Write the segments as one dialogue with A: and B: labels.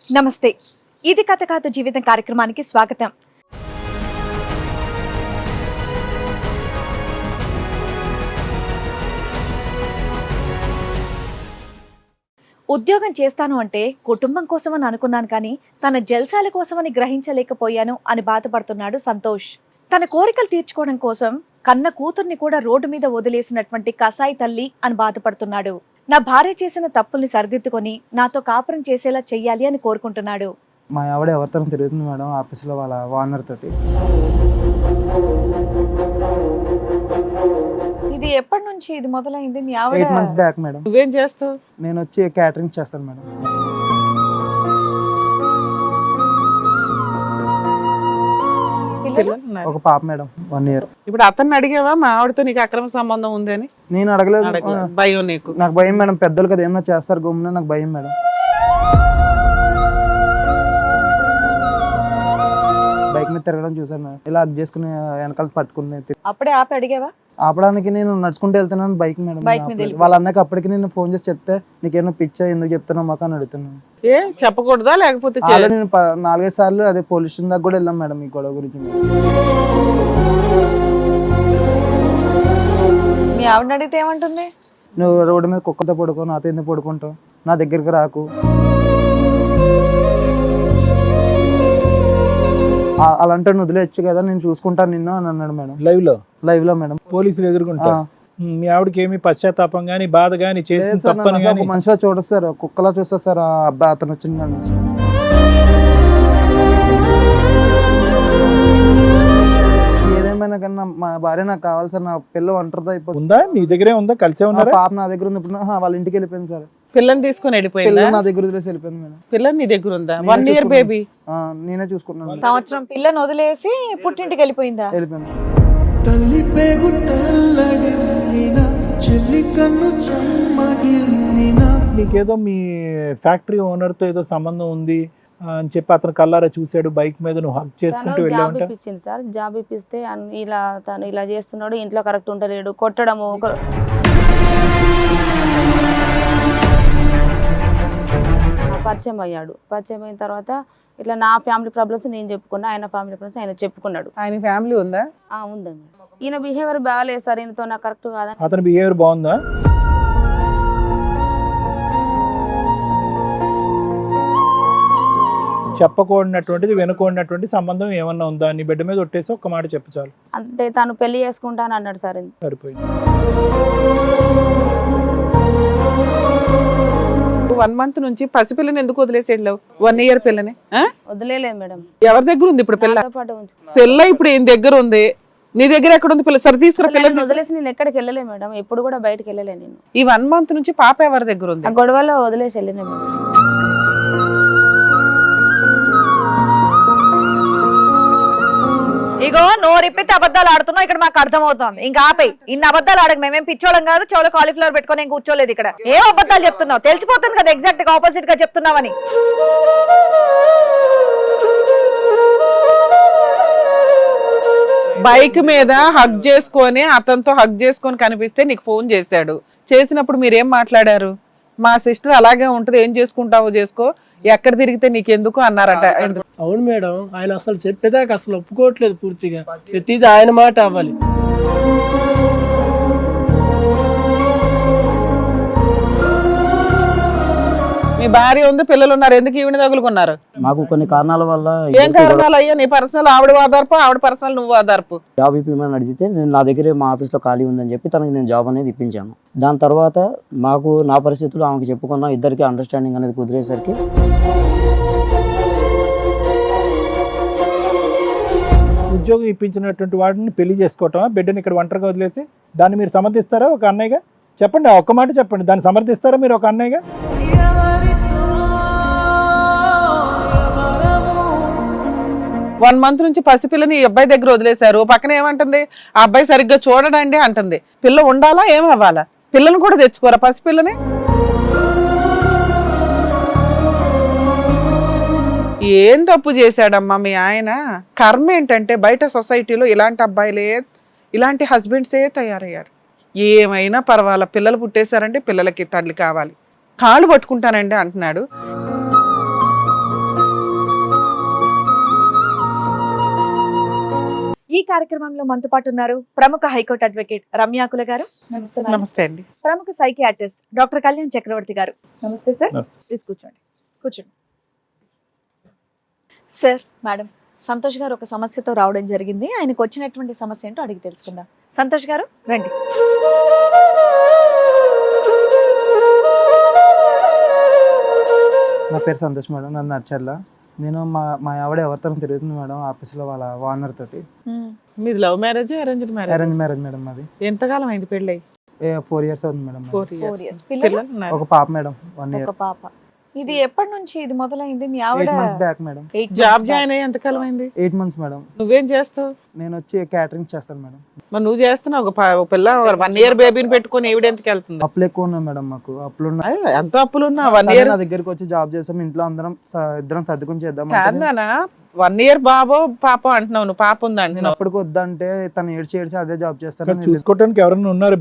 A: నమస్తే, ఇది కథ కాదు జీవితం కార్యక్రమానికి స్వాగతం. ఉద్యోగం చేస్తాను అంటే కుటుంబం కోసమని అనుకున్నాను, కానీ తన జల్సాల కోసమని గ్రహించలేకపోయాను అని బాధపడుతున్నాడు సంతోష్. తన కోరికలు తీర్చుకోవడం కోసం కన్న కూతుర్ని కూడా రోడ్డు మీద వదిలేసినటువంటి కసాయి తల్లి అని బాధపడుతున్నాడు. నా భార్య చేసిన తప్పుల్ని సరిదిద్దుకొని నాతో కాపురం చేసేలా చెయ్యాలి అని కోరుకుంటున్నాడు.
B: మా ఆవిడ ఎవరితో తిరుగుతుంది మేడం, ఆఫీస్లో వాళ్ళ ఓనర్ తోటి.
A: ఇది ఎప్పటి నుంచి ఇది మొదలైంది? మీ ఆవిడ
B: 8 months బ్యాక్ మేడం.
C: నువ్వేం చేస్తావు?
B: నేను వచ్చి క్యాటరింగ్ చేస్తాను మేడం.
A: పిల్లలు?
B: ఒక పాప మేడం, 1 year.
C: ఇప్పుడు అతన్ని అడిగావా మా ఆవిడతో నీకు అక్రమ సంబంధం ఉంది అని?
B: నేను అడగలేదు.
C: భయం నీకు?
B: నాకు భయం మేడం, పెద్దలు కదా ఏమన్నా చేస్తారు గమ్మున, నాకు భయం మేడం. బైక్ మీద తిరగడం చూసాను మేడం, ఇలా హగ్ చేసుకుని వెనకాల పట్టుకుని.
A: అప్పుడే ఆపి అడిగావా?
B: ఆపడానికి నేను నడుచుకుంటూ వెళ్తున్నాను బైక్ మేడం. వాళ్ళ అన్నకి అప్పటికి నేను ఫోన్ చేసి చెప్తే నీకేమో పిచ్చా, ఎందుకు చెప్తున్నావు మాకు అని అడుగుతున్నాను.
C: ఏ చెప్పకూడదా? లేకపోతే
B: నేను 4-5 సార్లు అదే పోలీస్ స్టేషన్ దాకా కూడా వెళ్ళాం మేడం ఈ గొడవ గురించి.
A: మీ ఆవిడ అడిగితే ఏమంటుంది?
B: నువ్వు రోడ్డు మీద కుక్కతో పడుకో, నాతో ఎందుకు పడుకుంటావు, నా దగ్గరికి రాకు, అలాంటి వదిలేయచ్చు కదా, నేను చూసుకుంటాను నిన్ను అని అన్నాడు మేడం. లైవ్ లో మేడం.
D: పోలీసులు ఎదుర్కొంటా. మీ ఆవిడకి ఏమి పశ్చాత్తాపం గానీ బాధ గానీ చేసిన తప్పని గానీ?
B: మనిషిలా చూడదు సార్, కుక్కలా చూస్తా సార్ ఆ అబ్బాయి, అతను వచ్చిన కాడి నుంచి. ఏదేమైనా కన్నా మా భార్య నాకు కావాలి సార్, నా పిల్ల ఒంటరితో అయిపోతుంది.
D: ఉందా మీ దగ్గరే ఉందా? కలిసే ఉన్నారా?
B: పాప నా దగ్గర ఉంది. ఇప్పుడు వాళ్ళ ఇంటికి వెళ్ళిపోయింది సార్.
C: పిల్లని తీసుకొని వెళ్ళిపోయిందా?
B: పిల్ల నా దగ్గర వదిలేసి వెళ్ళిపోయింది మేడం.
C: పిల్లని నీ దగ్గర ఉందా? 1 year బేబీ.
B: నేనే చూసుకున్నాను.
A: సంవత్సరం పిల్లని వదిలేసి పుట్టింటికి వెళ్ళిపోయిందా?
B: వెళ్ళిపోయింది.
E: తల్లి పేగు తల్లడిల్లిన చెల్లి కన్ను చెమ్మగిల్లిన.
D: నీకేదో మీ ఫ్యాక్టరీ ఓనర్ తో ఏదో సంబంధం ఉంది అని చెప్పి అతను కల్లారా చూసాడు, బైక్ మీద నువ్వు హక్ చేసుకుంటూ
F: జాబ్
D: వెళ్ళావంట.
F: ఇప్పించింది సార్. జాబ్ ఇప్పిస్తే ఇలా తను ఇలా చేస్తున్నాడు, ఇంట్లో కరెక్ట్ ఉండలేడు, కొట్టడము. పరిచయం అయ్యాడు. పరిచయం అయిన తర్వాత ఇట్లా నా ఫ్యామిలీ ప్రాబ్లమ్స్ నేను చెప్పుకున్నా, ఆయన ఫ్యామిలీ ప్రాబ్లమ్స్ ఆయన చెప్పుకున్నాడు.
C: ఆయన ఫ్యామిలీ ఉందా?
F: ఉందండి. ఈయన బిహేవియర్ బాగాలేదు సార్, ఈయనతో నాకు కరెక్ట్ కాదని.
D: అతని బిహేవియర్ బాగుందా? చెప్పకూడనటువంటిది వినకూడనటువంటి సంబంధం ఏమన్నా ఉందా? నీ బిడ్డ మీద ఒట్టేసి ఒక్క మాట చెప్పు చాలు.
F: అంటే తను పెళ్లి చేసుకుంటాను అన్నాడు సార్.
D: సరిపోయింది.
C: 1 month నుంచి పసిపిల్లని ఎందుకు వదిలేసి వెళ్ళావు? 1 year పిల్లని
F: వదిలేదు మేడం.
C: ఎవరి దగ్గర ఉంది ఇప్పుడు పిల్ల?
F: పాటు ఉంచు.
C: పిల్ల ఇప్పుడు ఈయన దగ్గర ఉంది, నీ దగ్గర ఎక్కడ ఉంది పిల్ల? సరే తీసుకురా పిల్లని.
F: వదిలేసి నేను ఎక్కడికి వెళ్ళలే మేడం, ఎప్పుడు కూడా బయటకు వెళ్ళలే నేను.
C: ఈ 1 month నుంచి పాప ఎవరి దగ్గర ఉంది?
F: ఆ గొడవలో వదిలేసి వెళ్ళిన మేడం.
A: ఇగో నోరిప్పితే అబద్ధాలు ఆడుతున్నావు, ఇక్కడ మాకు అర్థమవుతోంది. ఇంకా ఆపే, ఇన్ని అబద్ధాలు ఆడక, మేమేం పిచ్చోళం కాదు, చెవులో కాలీఫ్లవర్ పెట్టుకొని నేను కూర్చోలేదు ఇక్కడ. ఏం అబద్ధాలు చెప్తున్నావు? తెలిసిపోతుంది కదా ఎగ్జాక్ట్ గా ఆపోజిట్ గా చెప్తున్నావని.
C: బైక్ మీద హగ్ చేసుకొని, అతనితో హగ్ చేసుకొని కనిపిస్తే నీకు ఫోన్ చేశాడు. చేసినప్పుడు మీరేం మాట్లాడారు? మా సిస్టర్ అలాగే ఉంటది, ఏం చేసుకుంటావో చేసుకో, ఎక్కడ తిరిగితే నీకెందుకు అన్నారట.
G: అవును మేడం, ఆయన అసలు చెప్పేదాకా అసలు ఒప్పుకోవట్లేదు పూర్తిగా. ప్రతిది ఆయన మాట అవ్వాలి.
C: మీ భార్య ఉంది, పిల్లలు ఉన్నారు, ఎందుకు ఈవిని తగులుకున్నారు?
H: మాకు కొన్ని కారణాల వల్ల.
C: ఏం కారణాలు అయ్యా? నీ పర్సనల్ ఆవిడ ఆధారపు, ఆవిడ పర్సనల్ నువ్వు ఆధారపు.
H: జాబ్ ఇప్పిమని అడిగితే నేను నా దగ్గరే మా ఆఫీస్లో ఖాళీ ఉందని చెప్పి తనకి నేను జాబ్ అనేది ఇప్పించాను. దాని తర్వాత మాకు నా పరిస్థితులు ఆమెకి చెప్పుకున్నా, ఇద్దరికి అండర్స్టాండింగ్ అనేది కుదిరేసరికి
D: ఉద్యోగం ఇప్పించినటువంటి వాడిని పెళ్లి చేసుకోవటం, బిడ్డని ఇక్కడ ఒంటరిగా వదిలేసి, దాన్ని మీరు సమర్థిస్తారా ఒక అన్నయ్యగా? చెప్పండి, ఒక్క మాట చెప్పండి, దాన్ని సమర్థిస్తారా మీరు ఒక అన్నయ్యగా?
C: 1 month నుంచి పసిపిల్లని ఈ అబ్బాయి దగ్గర వదిలేశారు. పక్కన ఏమంటుంది? ఆ అబ్బాయి సరిగ్గా చూడడండి అంటుంది. పిల్ల ఉండాలా ఏమవ్వాలా? పిల్లని కూడా తెచ్చుకోరా పసిపిల్లని? ఏం తప్పు చేశాడమ్మా మీ ఆయన? కర్మ ఏంటంటే బయట సొసైటీలో ఇలాంటి అబ్బాయిలే, ఇలాంటి హస్బెండ్సే తయారయ్యారు. ఏమైనా పర్వాలా, పిల్లలు పుట్టేశారంటే పిల్లలకి తల్లి కావాలి, కాళ్ళు పట్టుకుంటానండి అంటున్నాడు.
A: ఈ కార్యక్రమంలో మనతో పాటు ఉన్నారు ప్రముఖ హైకోర్టు అడ్వకేట్ రమ్యాకుల గారు. నమస్తే మేడం.
C: నమస్తే అండి.
A: ప్రముఖ సైకియాట్రిస్ట్ డాక్టర్ కళ్యాణ్ చక్రవర్తి గారు. నమస్తే సార్.
D: నమస్తే.
A: ప్లీజ్ కూర్చోండి. సార్, మేడం, సంతోష్ గారు ఒక సమస్యతో రావడం జరిగింది. ఆయనకు వచ్చినటువంటి సమస్య ఏంటో అడిగి తెలుసుకుందాం. సంతోష్ గారు రండి.
B: నా పేరు సంతోష్ మేడం, నాది నర్చర్ల. నేను మా ఆవిడ ఎవరితో తిరుగుతుంది మేడం ఆఫీస్లో వాళ్ళ ఓనర్ తోటి.
C: మీది love marriage, arranged marriage?
B: Arrange marriage madam మాది.
C: ఎంతకాలం అయింది పెళ్ళి?
B: 4 years అవుతుంది మేడం.
C: 4 years.
A: పిల్లలు?
B: ఒక పాప మేడం, 1 year.
A: ఒక పాప. ఇది ఎప్పటి నుంచి ఇది మొదలైంది? మీ ఆవిడ
B: 8 months back madam.
C: Job join అయ్యి ఎంతకాలం అయింది?
B: 8 months మేడం.
C: నువ్వేం చేస్తావు?
B: నేను వచ్చి క్యాటరింగ్ చేస్తాను మేడం.
C: మరి నువ్వు చేస్తున్నావు, ఒక పిల్ల 1 year బేబీని పెట్టుకుని ఈవిడెంతకి వెళ్తుంది?
B: అప్పులు ఎక్కువ ఉన్నాయి మేడం మాకు. అప్పులు ఉన్నాయి.
C: ఎంత అప్పులున్నా 1 year?
B: నా దగ్గరికి వచ్చి జాబ్ చేస్తాం, ఇంట్లో అందరం ఇద్దరం సర్దుకుని చేద్దాం.
C: కాదనా 1 year బాబో పాప అంటున్నావు, నువ్వు పాప ఉంది
B: నేను
C: అంటున్నావు.
B: అప్పటికి వద్దంటే తను ఏడ్చి అదే జాబ్ చేస్తాను.
D: కానీ చూసుకోవటానికి ఎవరైనా ఉన్నారు?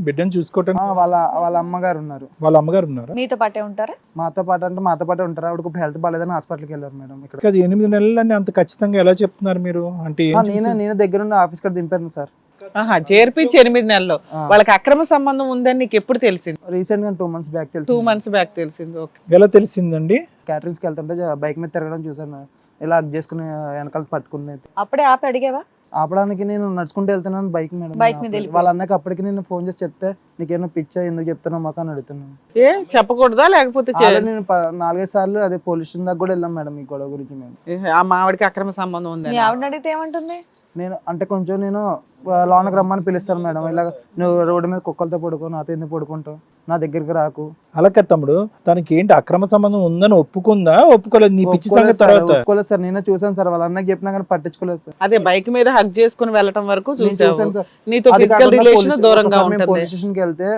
D: బిడ్డని చూసుకోవటానికి
B: వాళ్ళ అమ్మగారు ఉన్నారు.
D: వాళ్ళ అమ్మగారు ఉన్నారు.
A: మీతో పాటే ఉంటారా?
B: మాతో పాటే ఉంటారు. ఆవిడకు ఇప్పుడు హెల్త్ బాగాలేదని హాస్పిటల్కి వెళ్ళారు మేడం. ఇక్కడ
D: 8 నెలలని అంత ఖచ్చితంగా ఎలా చెప్తున్నారు మీరు? అంటే ఏం చూసి-
B: నేను దగ్గరుండి ఆఫీస్ కాడ దింపాను సార్.
C: చేర్పించి 8 నెలలు వాళ్ళకి అక్రమ సంబంధం ఉందని నీకు ఎప్పుడు తెలిసింది?
B: రీసెంట్ గా 2 months బ్యాక్ తెలుసు.
C: 2 months బ్యాక్ తెలిసింది. ఓకే.
D: ఎలా తెలిసిందండి?
B: క్యాటరింగ్స్ కి వెళ్తుంటే బైక్ మీద తిరగడం చూసాను. ఇలా హగ్ చేసుకుని వెనకాల పట్టుకుని
A: అప్పుడే ఆపి అడిగావా?
B: ఆపడానికి నేను నడుచుకుంటూ వెళ్తున్నాను బైక్ మీద.
A: బైక్ మీద వెళ్ళిపోయి.
B: వాళ్ళ అన్నకి అప్పటికి నేను ఫోన్ చేసి చెప్తే నీకేమో పిచ్చా, ఎందుకు చెప్తున్నావు మాకు అని అడుగుతున్నాను.
C: ఏ చెప్పకూడదా లేకపోతే
B: నేను 4-5 సార్లు అదే పోలీస్ స్టేషన్ దాకా కూడా వెళ్ళాం మేడం ఈ గొడవ గురించి. మేము
C: ఆ మావిడికి అక్రమ సంబంధం
A: మీ
C: ఉంది.
A: ఆవిడని అడిగితే ఏమంటుంది?
B: నేను అంటే కొంచెం నేను లోనకి రమ్మని పిలుస్తాను మేడం. ఇలా నువ్వు రోడ్డు మీద కుక్కలతో పడుకో, నాతో ఎందుకు పడుకుంటావు, నా దగ్గరికి రాకు.
D: అలా కదా తమ్ముడు, తనకి ఏంటి అక్రమ సంబంధం ఉందని ఒప్పుకుందా ఒప్పుకోలేదు? నీ పిచ్చి సంగతి తర్వాత
B: ఒప్పుకోలేదు సార్. నేనే చూసాను సార్, వాళ్ళ అన్నకి చెప్పినా కానీ పట్టించుకోలేదు సార్.
C: అదే బైక్ మీద హగ్ చేసుకుని వెళ్ళటం వరకు
B: నేను
C: చూసావు.
B: చూసాను సార్.
C: నీతో
B: అది
C: ఫిజికల్
B: కాకుండా
C: రిలేషన్ దూరంగా ఉంటుంది.
B: పోలీస్ స్టేషన్ కి వెళ్తే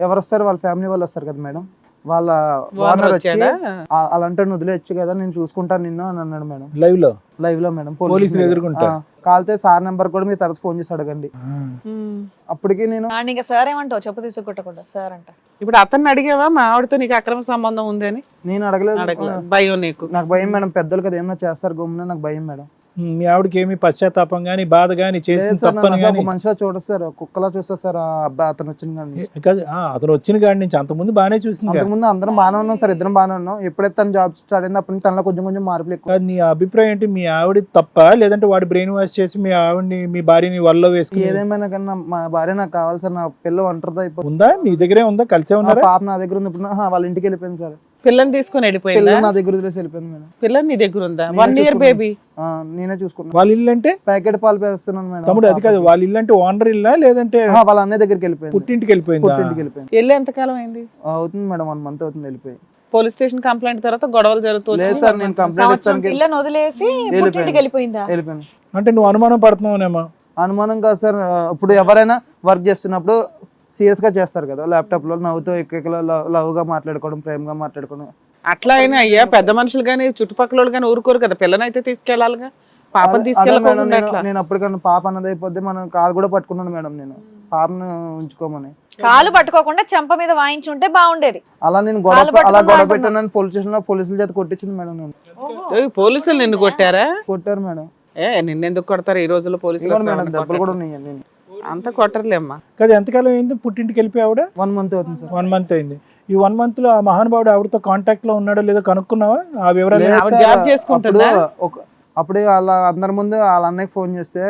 B: ఎవరు వస్తారు, వాళ్ళ ఫ్యామిలీ వాళ్ళు వస్తారు కదా మేడం. వాళ్ళ
C: ఓనర్
B: ఓనర్ వచ్చి
C: వచ్చాడా?
B: అలాంటి వదిలేయచ్చు కదా, నేను చూసుకుంటాను నిన్ను అని అన్నాడు మేడం.
D: లైవ్ లో
B: మేడం
D: పోలీసులు ఎదుర్కొంటా
B: కాలితే సార్ నెంబర్ కూడా మీరు తర్వాత ఫోన్ చేసి అడగండి.
C: ఉమ్.
B: అప్పటికి నేను
A: ఇంకా సార్ ఏమంటావు? చెప్పు తీసుకుంటకుండా సార్ అంట.
C: ఇప్పుడు అతన్ని అడిగావా మా ఆవిడతో నీకు అక్రమ సంబంధం ఉంది అని?
B: నేను అడగలేదు.
C: భయం నీకు?
B: నాకు భయం మేడం, పెద్దలు కదా ఏమన్నా చేస్తారు గమ్మున, నాకు భయం మేడం.
D: మీ ఆవిడకి ఏమి పశ్చాత్తాపం గానీ బాధ గానీ చేసిన తప్పని గానీ?
B: మనిషిలో చూడదు సార్, కుక్కలా చూస్తారు సార్. ఆ అబ్బాయి అతను వచ్చిన కాడి నుంచి.
D: అతను వచ్చిన కాడి నుంచి అంతకుముందు బాగానే చూసింది.
B: అంతకుముందు అందరం బాగానే ఉన్నాం సార్, ఇద్దరం బాగానే ఉన్నాం. ఎప్పుడైతే తను జాబ్ స్టార్ట్ అయింది అప్పటి నుంచి తనలో కొంచెం మార్పులు ఎక్కువ.
D: నీ అభిప్రాయం ఏంటి? మీ ఆవిడ తప్ప, లేదంటే వాడు బ్రెయిన్ వాష్ చేసి మీ ఆవిడని మీ భార్యని వల్ల వేసుకుని?
B: ఏదేమైనా కానీ మా భార్య నాకు కావాలి సార్. నా పిల్ల ఒంటరితో అయిపోయింది.
D: ఉందా మీ దగ్గరే ఉందా? కలిసే ఉన్నారా?
B: పాప నా దగ్గర ఉంది. ఇప్పుడు వాళ్ళ ఇంటికి వెళ్ళిపోయింది సార్.
C: పిల్లని తీసుకొని వెళ్ళిపోయిందా?
B: పిల్లలు నా దగ్గర వదిలేసి వెళ్ళిపోయింది మేడం.
C: పిల్లని నీ దగ్గర ఉందా?
B: నేనే
C: 1 year బేబీ?
B: నేనే చూసుకున్నాను.
D: వాళ్ళ ఇల్లు అంటే
B: ప్యాకెట్ పాలు వేస్తున్నాను మేడం.
D: తమ్ముడు అది కాదు, వాళ్ళ ఇల్లు అంటే ఓనర్ ఇల్లా లేదంటే
B: వాళ్ళ అన్నయ్య దగ్గరికి వెళ్ళిపోయింది.
D: పుట్టింటికి వెళ్ళిపోయింది?
B: పుట్టింటికి వెళ్ళిపోయింది.
C: వెళ్ళి ఎంతకాలం అయింది?
B: అవుతుంది మేడం, 1 month అవుతుంది వెళ్ళిపోయి.
C: పోలీస్ స్టేషన్ కంప్లైంట్ తర్వాత గొడవలు జరుగుతూ
B: లేదు సార్, నేను కంప్లైంట్ ఇస్తాను.
A: పిల్లని వదిలేసి పుట్టింటికి వెళ్ళిపోయిందా?
B: వెళ్ళిపోయింది.
D: అంటే నువ్వు అనుమానం పడుతున్నావునేమో?
B: అనుమానం కాదు సార్. ఇప్పుడు ఎవరైనా వర్క్ చేస్తున్నప్పుడు సీరియస్ గా చేస్తారు కదా, ల్యాప్టాప్ లో నవ్వుతో ఎక్కువ లవ్ గా మాట్లాడుకోవడం, ప్రేమగా మాట్లాడుకోవడం.
C: అట్లా అయినా అయ్యా పెద్ద మనుషులు కానీ చుట్టుపక్కల వాళ్ళు కానీ ఊరుకోరు కదా, పిల్లని తీసుకెళ్లాలిగా. పాపను తీసుకెళ్ళకుండా అట్లా.
B: నేను అప్పటికన్నా పాప అన్నది అయిపోద్ది, మనం కాలు కూడా పట్టుకున్నాను మేడం నేను పాపను ఉంచుకోమని.
A: కాలు పట్టుకోకుండా చెంప మీద వాయించి ఉంటే బాగుండేది.
B: అలా నేను గొడవ పెట్టాను. పోలీస్ స్టేషన్ లో పోలీసుల చేత కొట్టించింది మేడం. నేను
C: పోలీసులు నిన్ను కొట్టారా?
B: కొట్టారు మేడం.
C: నిన్నెందుకు కొడతారు ఈ రోజుల్లో పోలీసులు?
B: మేడం దెబ్బలు కూడా ఉన్నాయి. నేను
C: అంత కొట్టర్లేమ్మా.
D: కదా ఎంతకాలం అయింది పుట్టింటికి వెళ్ళిపోయి ఆవిడ?
B: 1 month అవుతుంది సార్.
D: 1 month అయింది. ఈ 1 month లో ఆ మహానుభావుడు ఆవిడతో కాంటాక్ట్ లో ఉన్నాడో లేదో కనుక్కున్నావా? ఆ వివరాలు
B: లేదు
C: ఆవిడ
B: సార్,
C: జాబ్ చేసుకుంటుందా?
B: అప్పుడే వాళ్ళ అందరి ముందు వాళ్ళ అన్నయ్యకి ఫోన్ చేస్తే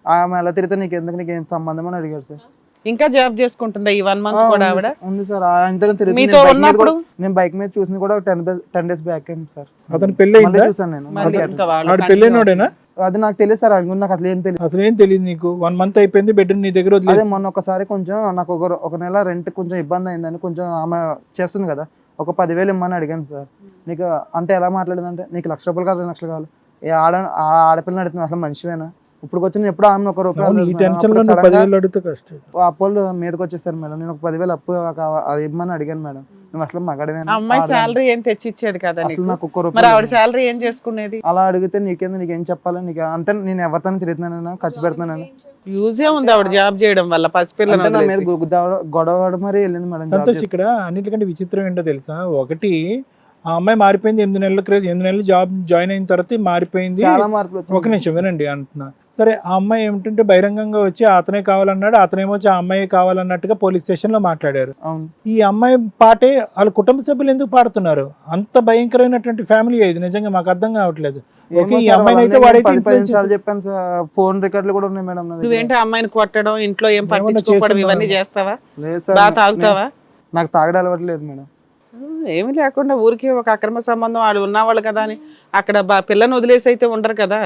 B: ఆమె ఎలా తిరిగితే నీకేం సంబంధం అని అడిగారు సార్.
C: ఇంకా జాబ్ చేసుకుంటుందా ఈ 1 month కూడా ఆవిడ?
B: ఉంది సార్. ఆయనతో
C: మీతో ఉన్నప్పుడు?
B: నేను బైక్ మీద చూసింది కూడా 10 days బ్యాక్ అయింది సార్.
D: అతను పెళ్లి అయిందా?
B: చూసాను నేను.
C: మళ్ళీ ఇంకా వాళ్ళు
D: ఆవిడ పెళ్ళైనోడేనా?
B: అది నాకు తెలియదు సార్. నాకు అసలు ఏం తెలియదు.
D: అసలు ఏం తెలియదు నీకు? 1 month అయిపోయింది, బిడ్డని నీ దగ్గర వదిలేదు.
B: అదే మొన్న ఒకసారి కొంచెం నాకు ఒక నెల రెంట్ కొంచెం ఇబ్బంది అయిందని కొంచెం ఆమె చేస్తుంది కదా, ఒక 10,000 ఇమ్మని అడిగాను సార్. నీకు అంటే ఎలా మాట్లాడేదంటే, నీకు 1,00,000 రూపాయలు కాదు, 2 లక్షలు కావాలి. ఆడపిల్లని అడుగుతున్నావు, అసలు మనిషివేనా? ఇప్పుడు వచ్చి ఎప్పుడు ఆమె 1 రూపాయి
D: ఈ టెన్షన్ లో 10,000 అడిగితే కష్టం.
B: అప్పులు మీదకి వచ్చేసారు మేడం. నేను ఒక 10,000 అప్పు అది ఇమ్మని అడిగాను మేడం. నువ్వు అసలు మగడవేనా?
C: అమ్మాయి శాలరీ ఏం తెచ్చి ఇచ్చేది కదా
B: అసలు
C: నీకు?
B: నాకు 1
C: మరి ఆవిడ
B: రూపాయి
C: శాలరీ ఏం చేసుకునేది?
B: అలా అడిగితే నీకేం చెప్పాలి? నీకు అంతే, నేను ఎవరితో తిరుగుతున్నానైనా ఖర్చు పెడుతున్నాను.
C: యూజే ఉంది ఆవిడ జాబ్ చేయడం వల్ల. పసిపిల్లలు
B: నా మీద గొడవ మరి వెళ్ళింది మేడం.
D: సంతోష్, ఇక్కడ అన్నిటికంటే విచిత్రం ఏంటో తెలుసా? ఒకటి ఆ అమ్మాయి మారిపోయింది 8 నెలలు జాబ్ జాయిన్ అయిన తర్వాత మారిపోయింది.
B: చాలా మార్పులు
D: ఒక
B: వచ్చాయి.
D: నిమిషం వినండి అంటున్నా. సరే ఆ అమ్మాయి ఏమిటంటే బహిరంగంగా వచ్చి అతనే కావాలన్నాడు, అతనేమో వచ్చి ఆ అమ్మాయి కావాలన్నట్టుగా పోలీస్ స్టేషన్ లో మాట్లాడారు.
B: అవును.
D: ఈ అమ్మాయి పాటే వాళ్ళ కుటుంబ సభ్యులు ఎందుకు పాడుతున్నారు? అంత భయంకరమైనటువంటి ఫ్యామిలీ ఇది, నిజంగా మాకు అర్థం కావట్లేదు. ఓకే,
B: ఏమో
D: ఈ
B: సార్,
D: అమ్మాయిని అయితే
B: వాళ్ళ
D: వాడైతే
B: అన్నయ్యకి 10
D: influence
B: సార్లు చెప్పాను సార్. ఫోన్ రికార్డులు కూడా ఉన్నాయి మేడం నా దగ్గర.
C: నువ్వేంటి అమ్మాయిని కొట్టడం, ఇంట్లో ఏం
D: ఏమన్నా
C: పట్టించుకోవడం
D: చేస్తున్నావా?
C: ఇవన్నీ చేస్తావా?
B: లేదు సార్,
C: బాగా తాగుతావా?
B: నాకు తాగడం అలవాటు లేదు మేడం.
C: ఏమీ లేకుండా ఊరికే ఒక అక్రమ సంబంధం వాళ్ళు ఉన్నవాళ్ళు కదా అని అక్కడ పిల్లని వదిలేసి అయితే ఉండరు కదా.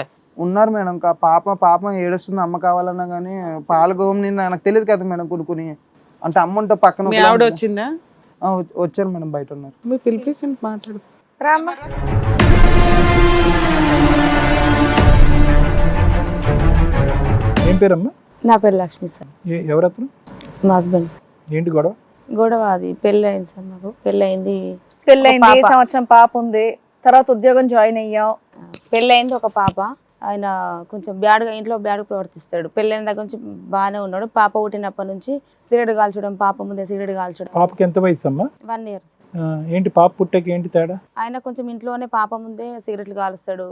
B: ఉన్నారు మేడం. పాప ఏడుస్తుంది అమ్మ కావాలన్నా కానీ పాల గోమ్ నాకు తెలియదు కదా మేడం. కొన్ని అంటే అమ్మ ఉంటే పక్కన
C: మీ ఆవిడ వచ్చిందా?
B: వచ్చారు మేడం, బయట ఉన్నారు.
C: మీరు పిలిపిస్తుంది మాట్లాడు.
A: రామ్మా.
D: ఏం పేరమ్మా?
F: నా పేరు లక్ష్మి సార్.
D: ఎవరతను?
F: మా హస్బెండ్ సార్.
D: ఏంటి గొడవ?
F: గొడవ అది పెళ్ళి అయింది సార్. నాకు పెళ్ళయింది,
A: పెళ్ళైంది,
F: పాప.
A: సంవత్సరం పాప ఉంది, తర్వాత ఉద్యోగం జాయిన్ అయ్యాం.
F: పెళ్ళయింది, ఒక పాప. ఆయన కొంచెం బ్యాడ్గా, ఇంట్లో బ్యాడ్ ప్రవర్తిస్తాడు. పెళ్ళైన దగ్గర నుంచి బాగానే ఉన్నాడు. పాప పుట్టినప్పటి నుంచి సిగరెట్ కాల్చడం, పాప ముందే సిగరెట్ కాల్చడం.
D: పాపకి ఎంత వయసు అమ్మా?
F: 1 year సార్.
D: ఏంటి పాప పుట్టకి ఏంటి తేడా?
F: ఆయన కొంచెం ఇంట్లోనే పాప ముందే సిగరెట్లు కాలుస్తాడు.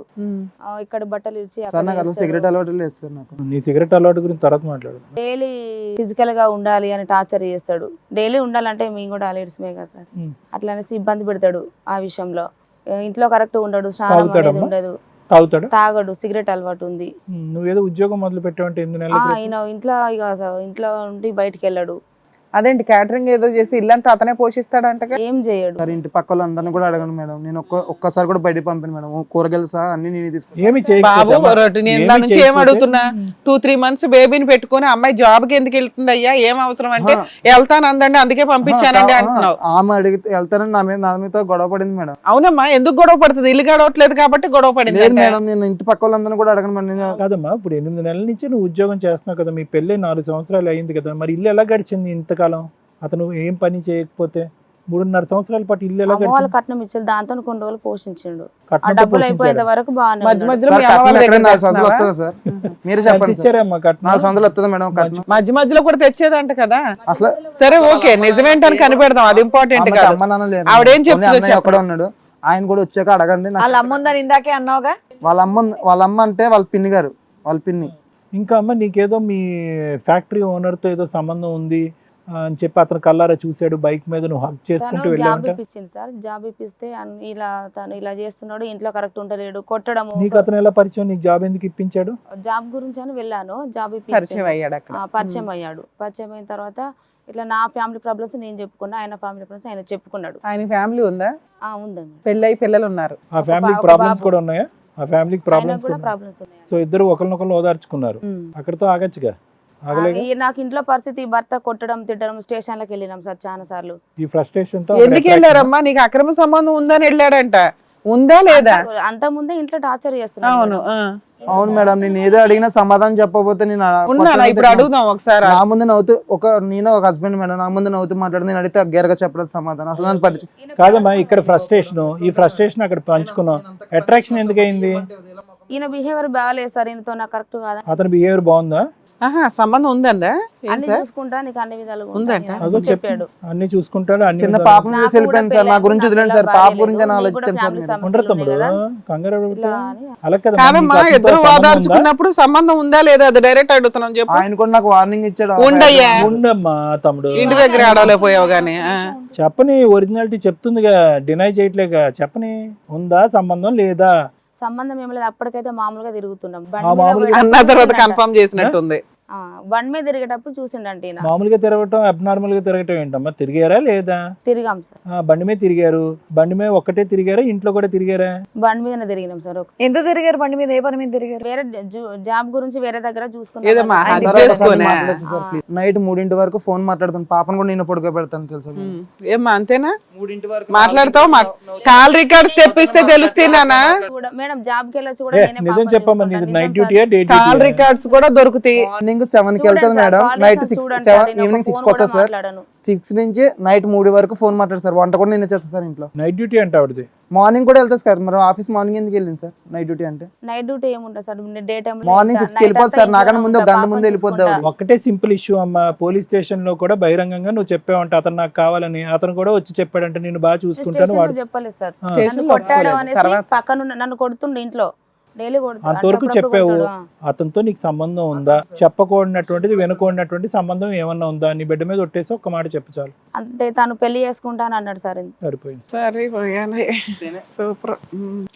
F: ఇక్కడ బట్టలు ఇచ్చి
B: సార్ నాకు అసలు సిగరెట్ అలవాటు లేదు సార్. నాకు
D: నీ సిగరెట్ అలవాటు గురించి తర్వాత మాట్లాడు.
F: డైలీ ఫిజికల్ గా ఉండాలి అని టార్చర్ చేస్తాడు. డైలీ ఉండాలంటే మేము కూడా లేడీస్మే కదా సార్. అట్లా అనేసి ఇబ్బంది పెడతాడు ఆ విషయంలో. ఇంట్లో కరెక్ట్ ఉండడు, స్నానం అనేది ఉండదు,
D: తాగుతాడు,
F: తాగడు, సిగరెట్ అలవాటు ఉంది.
D: నువ్వేదో ఉద్యోగం మొదలు పెట్టావంటే 8 నెలలు
F: ఆయన ఇంట్లో ఉండి బయటికి వెళ్ళాడు.
C: అదేంటి క్యాటరింగ్ ఏదో చేసి ఇల్లంతా అతనే పోషిస్తాడంట.
F: ఏం చేయడు.
B: సార్ ఇంటి పక్క వాళ్ళందరినీ కూడా అడగండి మేడం. నేను ఒక్కసారి కూడా బయటకు పంపాను మేడం. కూరగాయలు సహా అన్ని నేను తీసుకున్నాను.
D: ఏమి
C: బాబు నేను దాని నుంచి ఏం అడుగుతున్నా, 2-3 months బేబీని పెట్టుకుని అమ్మాయి జాబ్ కి ఎందుకు వెళ్తుంది అయ్యా, ఏం అవసరం అంటే వెళ్తాను అందండి అందుకే పంపించానండి అంటున్నావు.
B: ఆమె అడిగితే వెళ్తానని నా మీద గొడవ పడింది మేడం.
C: అవునమ్మా, ఎందుకు గొడవ పడుతుంది? ఇల్లు గడవట్లేదు కాబట్టి గొడవ పడింది.
B: లేదు మేడం, నేను ఇంటి పక్క వాళ్ళందరినీ కూడా అడగను మేడం. నేను
D: కాదమ్మా, ఇప్పుడు 8 నెలల నుంచి నువ్వు ఉద్యోగం చేస్తున్నావు కదా, మీ పెళ్ళి 4 సంవత్సరాలు అయింది కదా, మరి ఇల్లు ఎలా గడిచింది ఇంతకాలం? అతను ఏం పని చేయకపోతే 3.5 సంవత్సరాల పాటు ఇల్లు ఎలా
F: అమ్మ వాళ్ళు
D: గడిచింది?
F: కట్నం ఇచ్చారు, దాంతో కొన్ని రోజులు పోషించిండు. ఆ
D: కట్నంతో
F: డబ్బులు అయిపోయేంత
D: పోషించారా?
F: వరకు బాగానే
C: మధ్య
F: ఉన్నాడు.
C: మధ్యలో
B: సార్
C: మీ అమ్మ
B: కట్నం
C: వాళ్ళ
B: ఎక్కడ
C: దగ్గర
B: 4 సంవత్సరాలు
C: తెస్తున్నావా?
B: వస్తుందా సార్? మీరు
D: ఎంత
B: చెప్పండి సార్.
D: ఇచ్చారమ్మా కట్నం?
B: 4 సంవత్సరాలు వస్తుందా మేడం కట్నం?
C: మధ్య మధ్యలో కూడా తెచ్చేదంట కదా.
B: అసలు
C: సరే ఓకే, నిజమేంటని కనిపెడదాం, అది ఇంపార్టెంట్
B: ఆమెకి
C: కాదు.
B: అమ్మ నాన్న లేరు.
C: ఆవిడేం
B: ఓన్లీ
C: చెప్తుందో
B: అన్నయ్య ఒక్కడే ఉన్నాడు. ఆయన కూడా వచ్చాక అడగండి.
A: వాళ్ళ అమ్మ ఉందని ఇందాకే అన్నావుగా.
B: వాళ్ళ అమ్మ అంటే వాళ్ళ పిన్ని గారు, వాళ్ళ పిన్ని.
D: ఇంకా అమ్మ నీకేదో మీ ఫ్యాక్టరీ ఓనర్తో ఏదో సంబంధం ఉంది అని చెప్పి అతను కల్లారా చూశాడు, బైక్ మీద నువ్వు హక్ చేసుకుంటూ
F: తను జాబ్
D: వెళ్ళావంట.
F: ఇప్పించింది సార్. జాబ్ ఇప్పిస్తే తను ఇలా చేస్తున్నాడు, ఇంట్లో కరెక్ట్ ఉండలేడు, కొట్టడము.
D: నీకు అతను ఎలా పరిచయం? నీకు జాబ్ ఎందుకు ఇప్పించాడు?
F: జాబ్ గురించి అని వెళ్ళాను, జాబ్
C: పరిచయం అయ్యాడు అక్కడ.
F: పరిచయం అయ్యాడు. పరిచయం అయిన తర్వాత ఇట్లా నా ఫ్యామిలీ ప్రాబ్లమ్స్ నేను చెప్పుకున్నా, ఆయన ఫ్యామిలీ ప్రాబ్లమ్స్ ఆయన చెప్పుకున్నాడు.
C: ఆయన ఫ్యామిలీ ఉందా?
F: ఉందండి.
C: పెళ్ళై పిల్లలు ఉన్నారు.
D: ఆ ఫ్యామిలీకి
F: ఒక
D: ప్రాబ్లమ్స్
F: బాబు.
D: కూడా ఉన్నాయా? ఆ ఫ్యామిలీకి
F: ఆయనకు
D: ప్రాబ్లమ్స్
F: కూడా
D: కూడా
F: ప్రాబ్లమ్స్ ఉన్నాయి.
D: సో ఇద్దరు ఒకరినొకరు ఓదార్చుకున్నారు. అక్కడితో ఆగచ్చుగా, ఆగలేగా?
F: నాకు ఇంట్లో పరిస్థితి, భర్త కొట్టడం, తిట్టడం, స్టేషన్లకు వెళ్ళినాం సార్ చాలా సార్లు.
D: ఈ ఫ్రస్ట్రేషన్ తో
C: ఎందుకు వెళ్ళారమ్మా? నీకు అక్రమ సంబంధం ఉందని వెళ్ళాడంట, ఉందా లేదా?
F: అంత ముందే ఇంట్లో టార్చర్ చేస్తున్నాడు.
C: అవును.
B: అవును మేడం, నేను ఏదో అడిగినా సమాధానం చెప్పకపోతే నేను
C: ఉన్నానా? ఇప్పుడు అడుగుదాం ఒకసారి.
B: నా ముందు నవ్వుతూ నేను ఒక హస్బెండ్ మేడం, నా ముందు నవ్వుతూ మాట్లాడి నేను అడిగితే గేరగా చెప్పడం సమాధానం. అసలు నన్ను పట్టించు.
D: కాదమ్మా, ఇక్కడ ఫ్రస్ట్రేషన్, ఈ ఫ్రస్ట్రేషన్ అక్కడ పంచుకున్నాం. అట్రాక్షన్ ఎందుకు అయింది?
F: ఈయన బిహేవియర్ బాగాలేదు సార్, ఈయనతో నాకు కరెక్ట్ కాదా.
D: అతని బిహేవియర్ బాగుందా?
C: ఆహా, సంబంధం ఉందందా?
F: అన్ని చూసుకుంటా, నీకు అన్ని విధాలుగా
C: ఉందంట.
D: అదో
F: చెప్పాడు.
D: అన్ని చూసుకుంటాడు, అన్ని
B: చిన్న
D: విధాలుగా.
B: పాపను చూసి వెళ్ళిపోయింది సార్. నా గురించి వదిలేండి సార్, పాప గురించి అని ఆలోచించాను సార్ నేను.
D: ఉండరు తమ్ముడు, కంగారు పడతావా?
F: అని.
D: అలా కదా,
C: కాదమ్మా, ఇద్దరు వాదార్చుకున్నప్పుడు సంబంధం ఉందా లేదా అది డైరెక్ట్ అడుగుతున్నాం చెప్పు.
B: ఆయన కూడా నాకు వార్నింగ్ ఇచ్చాడు.
C: ఉండయ్యా,
D: ఉండమ్మా తమ్ముడు,
C: ఇంటి దగ్గర ఆడలేకపోయావు గానీ.
D: చెప్పని ఒరిజినాలిటీ చెప్తుందిగా, డినై చేయట్లేగా. చెప్పని ఉందా సంబంధం లేదా?
F: సంబంధం ఏం లేదు, అప్పటికైతే మామూలుగా తిరుగుతున్నాం.
D: మామూలుగా
C: అన్న తర్వాత కన్ఫర్మ్ చేసినట్టుంది.
F: బండి మీద తిరిగేటప్పుడు చూసిండంటే ఈయన.
D: మామూలుగా తిరగటం, అబ్నార్మల్ గా తిరగటం ఏంటమ్మా? తిరిగారా లేదా?
F: తిరిగాం సార్.
D: బండి మీద తిరిగారు. బండి మీద ఒక్కటే తిరిగారా, ఇంట్లో కూడా తిరిగారా?
F: బండి మీద తిరిగినాం సార్.
A: ఎందుకు తిరిగారు బండి మీద? ఏ పని మీద తిరిగారు?
F: వేరే జాబ్ గురించి వేరే దగ్గర
C: ఏదమ్మా,
F: చూసుకున్నాం.
C: అది
B: సార్,
C: చేసుకోనే.
B: మాట్లాడొచ్చు సార్ ప్లీజ్. నైట్ 3 వరకు ఫోన్ మాట్లాడుతాను. పాపను కూడా నేను పడుకోబెడతాను తెలుసా?
C: ఏమ్మా అంతేనా?
B: 3 వరకు
C: మాట్లాడతావు? కాల్ రికార్డ్స్ తెప్పిస్తే తెలుస్తేనా?
F: మేడం జాబ్ కి వెళ్ళొచ్చు కూడా నేనే
D: నిజం
F: పాపం
D: చెప్పమ్మా,
F: చూసుకుంటాను.
D: నీది నైట్
F: నిజం
D: డ్యూటీయా, డే
C: కాల్
D: డ్యూటీయా?
C: రికార్డ్స్ కూడా దొరుకుతాయి.
B: మార్నింగ్ 7కి వెళ్తుంది మేడం, నైట్ 6 ఈవినింగ్ 6కి వస్తుంది సార్. 6 నుంచి నైట్ 3 వరకు ఫోన్ మాట్లాడు సార్. వంట కూడా నేను చేస్తాను సార్ ఇంట్లో.
D: నైట్ డ్యూటీ అంటే ఆవిడది
B: మార్నింగ్ కూడా వెళ్తాను సార్. మరి ఆఫీస్ మార్నింగ్ ఎందుకు వెళ్ళింది సార్ నైట్ డ్యూటీ అంటే?
F: నైట్ డ్యూటీ ఏముంటుంది సార్, డే టైం
B: మార్నింగ్ 6కి వెళ్ళిపోతుంది సార్. నాకన్నా ముందు ఒక గంట ముందు వెళ్ళిపోద్ది ఆవిడ.
D: ఒక్కటే సింపుల్ ఇష్యూ అమ్మ, పోలీస్ స్టేషన్ లో కూడా బహిరంగంగా నువ్వు చెప్పావంటే అతను నాకు కావాలని, అతను కూడా వచ్చి చెప్పాడంటే నేను బాగా చూసుకుంటాను వాడు.
F: చెప్పలేదు సార్,
C: స్టేషన్
F: నన్ను కొట్టాడు అనేసి పక్కన నన్ను కొడుతుండే ఇంట్లో డైలీ
D: అంతవరకు చెప్పావు. అతనితో నీకు సంబంధం ఉందా, చెప్పకూడనటువంటిది వినకూడనటువంటి సంబంధం ఏమన్నా ఉందా, నీ బిడ్డ మీద ఒట్టేసి ఒక్క మాట చెప్పు చాలు.
F: అంటే తను పెళ్లి చేసుకుంటాను అన్నాడు సార్.
D: సరిపోయింది.
C: సరిపోయాలి. సూపర్.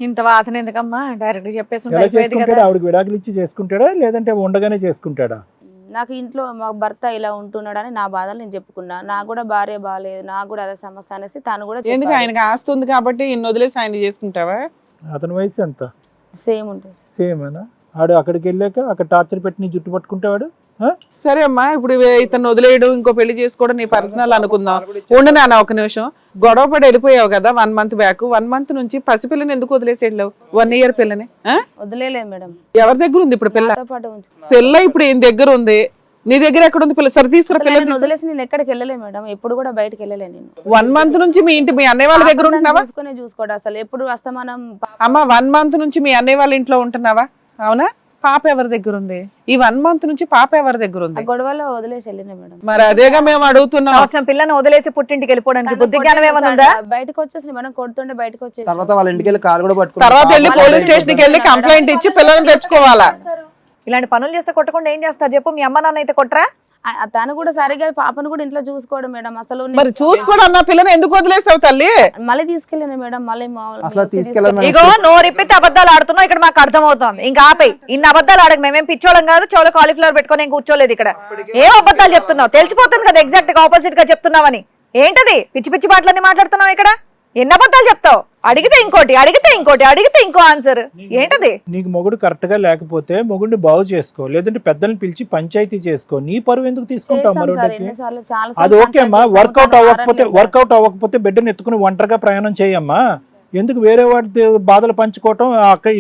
A: ఇంత వాతన ఎందుకమ్మా, డైరెక్ట్ చెప్పేసి ఉంటే
D: ఎలా
A: అయిపోయేది
D: చేసుకుంటాడా?
A: కదా.
D: ఆవిడకి విడాకులు ఇచ్చి చేసుకుంటాడా లేదంటే ఉండగానే చేసుకుంటాడా?
F: నాకు ఇంట్లో మా భర్త ఇలా ఉంటున్నాడని నా బాధలు నేను చెప్పుకున్నా. నాకు కూడా భార్య బాగాలేదు, నాకు కూడా అదే సమస్య అనేసి తను కూడా
C: ఎందుకు
F: చెప్పాడు.
C: ఆయనకి ఆస్తి ఉంది కాబట్టి ఇన్ని వదిలేసి ఆయన చేసుకుంటావా?
D: అతని వయసు ఎంత?
F: సేమ్ ఉంటుంది సార్.
D: సేమేనా? ఆడు అక్కడికి వెళ్ళాక అక్కడ టార్చర్ పెట్టి నీ జుట్టు పట్టుకుంటావాడు.
C: సరే అమ్మా, ఇప్పుడు ఇతను వదిలేయడు ఇంకో పెళ్లి చేసుకోవడం నీ పర్సనల్ అనుకుందాం. ఉండు నాన్న ఒక నిమిషం. గొడవ పడి వెళ్ళిపోయావు కదా 1 మంత్ బ్యాక్. 1 మంత్ నుంచి పసిపిల్లని ఎందుకు వదిలేసి వెళ్ళావు? 1 ఇయర్ పిల్లని
F: వదిలేదు మేడం,
C: ఎవరి దగ్గర ఉంది ఇప్పుడు పిల్ల?
F: నాతో పాటు ఉంచు.
C: పిల్ల ఇప్పుడు ఈయన దగ్గర ఉంది, నీ దగ్గర ఎక్కడ ఉంది పిల్ల? సరే తీసుకురా
F: అసలు
C: పిల్లలు.
F: నన్ను వదిలేసి నేను ఎక్కడికి వెళ్ళలే మేడం, ఎప్పుడు కూడా బయటకు వెళ్ళలే నేను.
C: 1 మంత్ నుంచి మీ ఇంటి మీ అన్నయ్య వాళ్ళ దగ్గర ఉంటున్నావా?
F: చూసుకోడు అసలు, ఎప్పుడు అస్తమానం
C: అమ్మ 1 మంత్ నుంచి మీ అన్నయ్య వాళ్ళ ఇంట్లో ఉంటున్నావా? అవునా? పాప ఎవరి దగ్గర ఉంది? ఈ 1 మంత్ నుంచి పాప ఎవరి దగ్గర ఉంది?
F: ఆ గొడవలో వదిలేసి వెళ్ళిన మేడం.
C: మరి అదేగా మేము అడుగుతున్నాం.
A: సంవత్సరం పిల్లని వదిలేసి పుట్టింటికి వెళ్ళిపోవడానికి బుద్ధి జ్ఞానం ఏమైనా ఉందా?
F: బయటకు వచ్చేసి మేడం కొడుతుండే బయటకు వచ్చేసి
B: తర్వాత వాళ్ళ ఇంటికి వెళ్ళి కాలు కూడా
C: తర్వాత వెళ్ళి
B: పట్టుకుని
C: పోలీస్ స్టేషన్ కి వెళ్ళి కంప్లైంట్ ఇచ్చి పిల్లల్ని తెచ్చుకోవాలా?
A: ఇలాంటి పనులు చేస్తే కొట్టకుండా ఏం చేస్తా చెప్పు? మీ అమ్మ నాన్న అయితే కొట్టరా?
F: తను కూడా సరిగా పాపను కూడా ఇంట్లో చూసుకోవడం మేడం. అసలు
C: మరి చూసుకోవడం అన్న పిల్లని ఎందుకు వదిలేసావు తల్లి?
F: మళ్ళీ తీసుకెళ్ళాను మేడం, మళ్ళీ
B: అసలు తీసుకెళ్ళాలి.
A: ఇగో నోరిప్పితే అబద్ధాలు ఆడుతున్నావు, ఇక్కడ మాకు అర్థమవుతోంది. ఇంకా ఆపై ఇన్ని అబద్ధాలు ఆడక మేమేం పిచ్చోళం కాదు, చెవులో కాలీఫ్లవర్ పెట్టుకొని ఏం కూర్చోలేదు ఇక్కడ. ఏం అబద్ధాలు చెప్తున్నావు? తెలిసిపోతుంది కదా ఎగ్జాక్ట్ గా ఆపోజిట్ గా చెప్తున్నావని. ఏంటది పిచ్చి పిచ్చి మాటలన్నీ మాట్లాడుతున్నావు ఇక్కడ? ఎన్ని అబద్ధాలు చెప్తావు? అడిగితే ఇంకోటి, అడిగితే ఇంకోటి, అడిగితే ఇంకో ఆన్సర్. ఏంటది?
D: నీకు మొగుడు కరెక్ట్ గా లేకపోతే మొగుడిని బాగు చేసుకో, లేదంటే పెద్దల్ని పిలిచి పంచాయతీ చేసుకో. నీ పరువు ఎందుకు తీసుకుంటావు మరొకటి? అది ఓకే అమ్మా. వర్కౌట్ అవ్వకపోతే బిడ్డను ఎత్తుకుని ఒంటరిగా ప్రయాణం చేయమ్మా. ఎందుకు వేరే వాటి బాధలు పంచుకోవటం?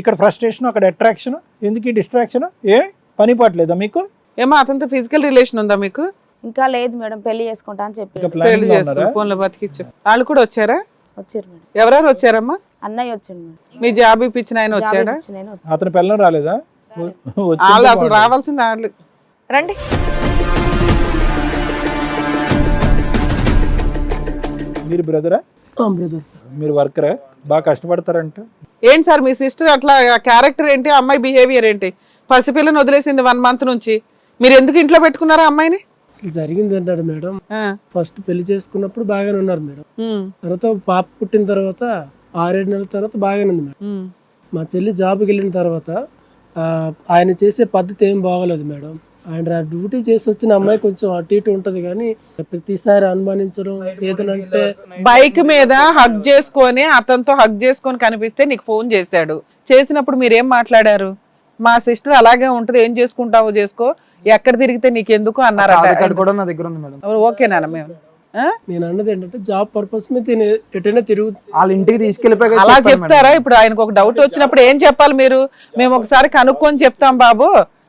D: ఇక్కడ ఫ్రస్ట్రేషన్, అక్కడ అట్రాక్షన్, ఎందుకు ఈ డిస్ట్రాక్షన్? ఏ పని పట్టలేదా మీకు?
C: ఏమో అతనితో ఫిజికల్ రిలేషన్ ఉందా మీకు?
F: ఇంకా లేదు మేడం, పెళ్లి చేసుకుంటా అని చెప్పి
D: ఇంకా
C: పెళ్లి
D: ప్లాన్
C: చేసుకో, ఫోన్లో బతికిచ్చు. వాళ్ళు కూడా వచ్చారా?
F: వచ్చారు మేడం.
C: ఎవరెవరు వచ్చారమ్మా?
F: అన్నయ్య వచ్చిండు మేడం.
C: మీ జాబ్ ఇప్పించిన ఆయన వచ్చాడా?
F: జాబ్ ఇచ్చి నేను
D: అతని పిల్లలు రాలేదా?
C: వాళ్ళు అసలు రావాల్సింది వాళ్ళు.
A: రండి.
D: మీరు బ్రదరా?
G: బ్రదర్స్
D: మీరు వర్కరా? బాగా కష్టపడతారంట.
C: ఏంటి సార్ మీ సిస్టర్ అట్లా క్యారెక్టర్ ఏంటి, అమ్మాయి బిహేవియర్ ఏంటి? పసిపిల్లని వదిలేసింది 1 మంత్ నుంచి. మీరు ఎందుకు ఇంట్లో పెట్టుకున్నారా అమ్మాయిని?
G: జరిగింది ఏంటంటే మేడం, ఫస్ట్ పెళ్లి చేసుకున్నప్పుడు బాగానే ఉన్నారు మేడం. తర్వాత పాప పుట్టిన తర్వాత 6-7 నెలల తర్వాత బాగానే ఉంది మేడం. మా చెల్లి జాబ్కి వెళ్ళిన తర్వాత ఆయన చేసే పద్ధతి ఏం బాగోలేదు మేడం. ఆయన డ్యూటీ చేసి వచ్చిన అమ్మాయి కొంచెం అటు ఇటు ఉంటది, కానీ ప్రతిసారి అనుమానించడం ఏదనంటే.
C: బైక్ మీద హగ్ చేసుకొని అతనితో హగ్ చేసుకొని కనిపిస్తే నీకు ఫోన్ చేశాడు. చేసినప్పుడు మీరేం మాట్లాడారు? మా సిస్టర్ అలాగే ఉంటది, ఏం చేసుకుంటావో చేసుకో, ఎక్కడ తిరిగితే నీకెందుకు అన్నారట.
B: కూడా నా దగ్గర ఉంది మేడం.
C: ఓకేనా మేము?
G: నేను అన్నది ఏంటంటే జాబ్ పర్పస్ మీద ఎటైనా తిరుగు
B: వాళ్ళ ఇంటికి తీసుకెళ్ళిపోయి
C: అలా చెప్తారా? ఇప్పుడు ఆయనకు ఒక డౌట్ వచ్చినప్పుడు ఏం చెప్పాలి మీరు? మేము ఒకసారి కనుక్కొని చెప్తాం బాబు,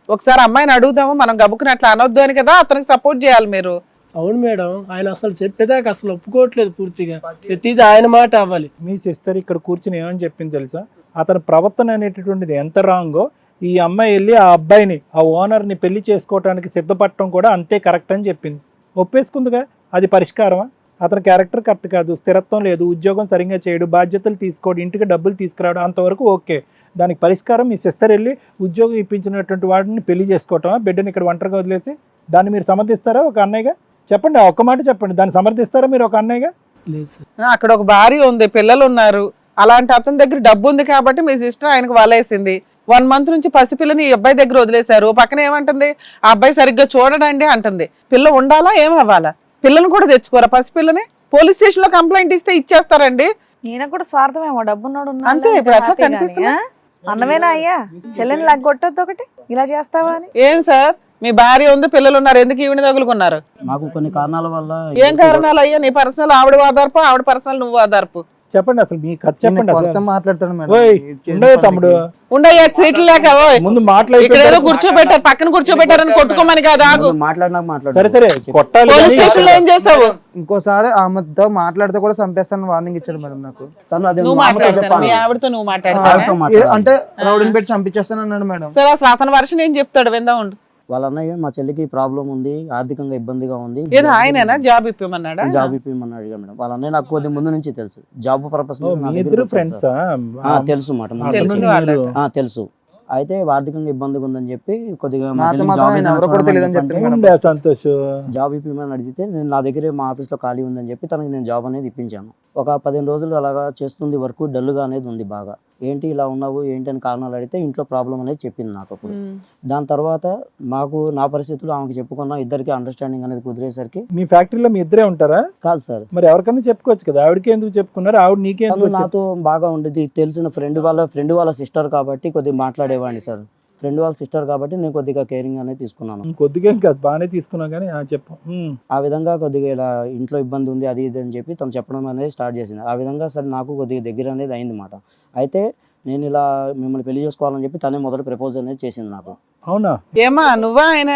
C: ఒకసారి అమ్మాయిని అడుగుదాము, మనం గబుకుని అట్లా అనొద్దు అని కదా అతనికి సపోర్ట్ చేయాలి మీరు.
G: అవును మేడం, ఆయన అసలు చెప్పేదాకా అసలు ఒప్పుకోవట్లేదు పూర్తిగా. ప్రతిదీ ఆయన మాట అవ్వాలి.
D: మీ సిస్టర్ ఇక్కడ కూర్చుని ఏమని చెప్పింది తెలుసా? అతని ప్రవర్తన అనేటటువంటిది ఎంత రాంగో, ఈ అమ్మాయి వెళ్ళి ఆ అబ్బాయిని, ఆ ఓనర్ని పెళ్లి చేసుకోవడానికి సిద్ధపడటం కూడా అంతే కరెక్ట్ అని చెప్పింది. ఒప్పేసుకుందిగా. అది పరిష్కారమా? అతని క్యారెక్టర్ కరెక్ట్ కాదు, స్థిరత్వం లేదు, ఉద్యోగం సరిగ్గా చేయడు, బాధ్యతలు తీసుకోడు, ఇంటికి డబ్బులు తీసుకురావడం, అంతవరకు ఓకే. దానికి పరిష్కారం మీ సిస్టర్ వెళ్ళి ఉద్యోగం ఇప్పించినటువంటి వాడిని పెళ్లి చేసుకోవటమా? బిడ్డని ఇక్కడ ఒంటరిగా వదిలేసి దాన్ని మీరు సమర్థిస్తారా ఒక అన్నయ్యగా? చెప్పండి, ఒక్క మాట చెప్పండి. దాన్ని సమర్థిస్తారా మీరు ఒక అన్నయ్యగా?
G: లేదు సార్.
C: అక్కడ ఒక భార్య ఉంది, పిల్లలు ఉన్నారు. అలాంటి అతని దగ్గర డబ్బు ఉంది కాబట్టి మీ సిస్టర్ ఆయనకు వలేసింది. 1 మంత్ నుంచి పసిపిల్లని ఈ అబ్బాయి దగ్గర వదిలేశారు. పక్కన ఏమంటుంది? ఆ అబ్బాయి సరిగ్గా చూడడండి అంటుంది. పిల్ల ఉండాలా ఏమవ్వాలా? పిల్లని కూడా తెచ్చుకోరా పసిపిల్లని? పోలీస్ స్టేషన్ లో కంప్లైంట్ ఇస్తే ఇచ్చేస్తారండి.
A: ఈయనకు కూడా స్వార్థమేమో, డబ్బున్నాడు
C: అంతే. ఇప్పుడు అట్లా కనిపిస్తుంది.
A: అన్నమేనా అయ్యా? చెల్లెని లాగా కొట్టొద్దు ఒకటి, ఇలా చేస్తావా అని.
C: ఏం సార్, మీ భార్య ఉంది, పిల్లలు ఉన్నారు, ఎందుకు ఈవిని తగులుకున్నారు?
H: మాకు కొన్ని కారణాల వల్ల.
C: ఏం కారణాలు అయ్యా? నీ పర్సనల్ ఆవిడ ఆధారపు, ఆవిడ పర్సనల్ నువ్వు ఆధారపు.
D: చెప్పండి అసలు మీ కథ చెప్పండి
B: కొత్త
D: అసలు.
B: మాట్లాడతాడు మేడం.
D: ఓయ్
B: ఇది చేసిన
D: ఉండవు
B: పనికి.
D: తమ్ముడు,
C: ఉండయ్యా సీట్లు లేక ఓయ్.
D: ముందు
C: ఇక్కడ ఏదో
D: మాట్లాడి
C: కూర్చోబెట్టారు, పక్కన కూర్చోబెట్టారని కొట్టుకోమని కాదు, ఆగు.
H: మాట్లాడినాక మాట్లాడు.
D: సరే సరే కొట్టాలి
C: పోలీస్
D: కానీ
C: స్టేషన్ లో ఏం చేసావు?
B: ఇంకోసారి ఆమెతో మాట్లాడితే కూడా చంపేస్తాను వార్నింగ్ ఇచ్చాడు మేడం నాకు.
H: తను అది
C: నువ్వు
H: ఆమెతో
C: మాట్లాడతాను,
H: చెప్పాలి.
C: మీ ఆవిడతో నువ్వు
H: ఆమెతో
C: మాట్లాడతాను.
H: మాట్లాడాలి.
B: అంటే రౌడీని పెట్టి చంపించేస్తాను అన్నాడు మేడం.
C: సరే అసలు అతని వర్షం ఏం చెప్తాడు, విందా ఉండు.
H: వాళ్ళ అన్నయ్య మా చెల్లికి ప్రాబ్లం ఉంది, ఆర్థికంగా ఇబ్బందిగా ఉంది,
C: ఏదో ఆయనేనా జాబ్ ఇప్పమన్నాడా?
H: జాబ్ ఇప్పిమన్నాడు అడిగా మేడం. వాళ్ళ అన్నయ్య నాకు కొద్ది ముందు నుంచి తెలుసు, జాబ్ పర్పస్
D: ఓ, మీ ఇద్దరు ఫ్రెండ్సా?
H: తెలుసు మాట మాకు
C: తెలుసు
H: తెలుసు.
C: వాళ్ళట.
H: తెలుసు. అయితే ఆర్థికంగా ఇబ్బందిగా ఉందని చెప్పి కొద్దిగా మా
B: నాతో
H: చెల్లికి
B: మాత్రం
H: జాబ్
B: ఆయన
H: ఏదైనా
B: ఎవరో కూడా
H: చూడమని
B: తెలియదని
H: చెప్పంటే
B: చెప్పాను
D: ఉండే సంతోష్.
H: జాబ్ ఇప్పిమని అడిగితే నేను నా దగ్గరే మా ఆఫీస్లో ఖాళీ ఉందని చెప్పి తనకి నేను జాబ్ అనేది ఇప్పించాను. ఒక 15 రోజులు అలాగా చేస్తుంది, వర్క్ డల్గా అనేది ఉంది బాగా. ఏంటి ఇలా ఉన్నావు ఏంటి అని కారణాలు అడిగితే ఇంట్లో ప్రాబ్లం అనేది చెప్పింది నాకు అప్పుడు. దాని తర్వాత మాకు నా పరిస్థితులు ఆమెకి చెప్పుకున్నా, ఇద్దరికి అండర్స్టాండింగ్ అనేది కుదిరేసరికి.
D: మీ ఫ్యాక్టరీలో మీ ఇద్దరే ఉంటారా?
H: కాదు సార్,
D: మరి ఎవరికైనా చెప్పుకోవచ్చు కదా, ఆవిడకి ఎందుకు చెప్పుకున్నారు? ఆవిడ నీకే
H: తను
D: ఎందుకు
H: నాతో బాగా ఉండేది, తెలిసిన ఫ్రెండ్ వాళ్ళ సిస్టర్ కాబట్టి కొద్దిగా మాట్లాడేవాడిని సార్. ఫ్రెండ్ వాళ్ళ సిస్టర్ కాబట్టి నేను కొద్దిగా కేరింగ్ అనేది తీసుకున్నాను.
D: కొద్దిగా ఏం కాదు, బాగానే తీసుకున్నా కానీ చెప్పు.
H: ఆ విధంగా కొద్దిగా ఇలా ఇంట్లో ఇబ్బంది ఉంది అది ఇది అని చెప్పి తను చెప్పడం అనేది స్టార్ట్ చేసింది. ఆ విధంగా సరే నాకు కొద్దిగా దగ్గర అనేది అయింది మాట. అయితే నేను ఇలా మిమ్మల్ని పెళ్లి చేసుకోవాలని చెప్పి తనే మొదటి ప్రపోజల్ అనేది చేసింది నాకు.
D: అవునా?
C: ఏమా నువ్వా ఆయన?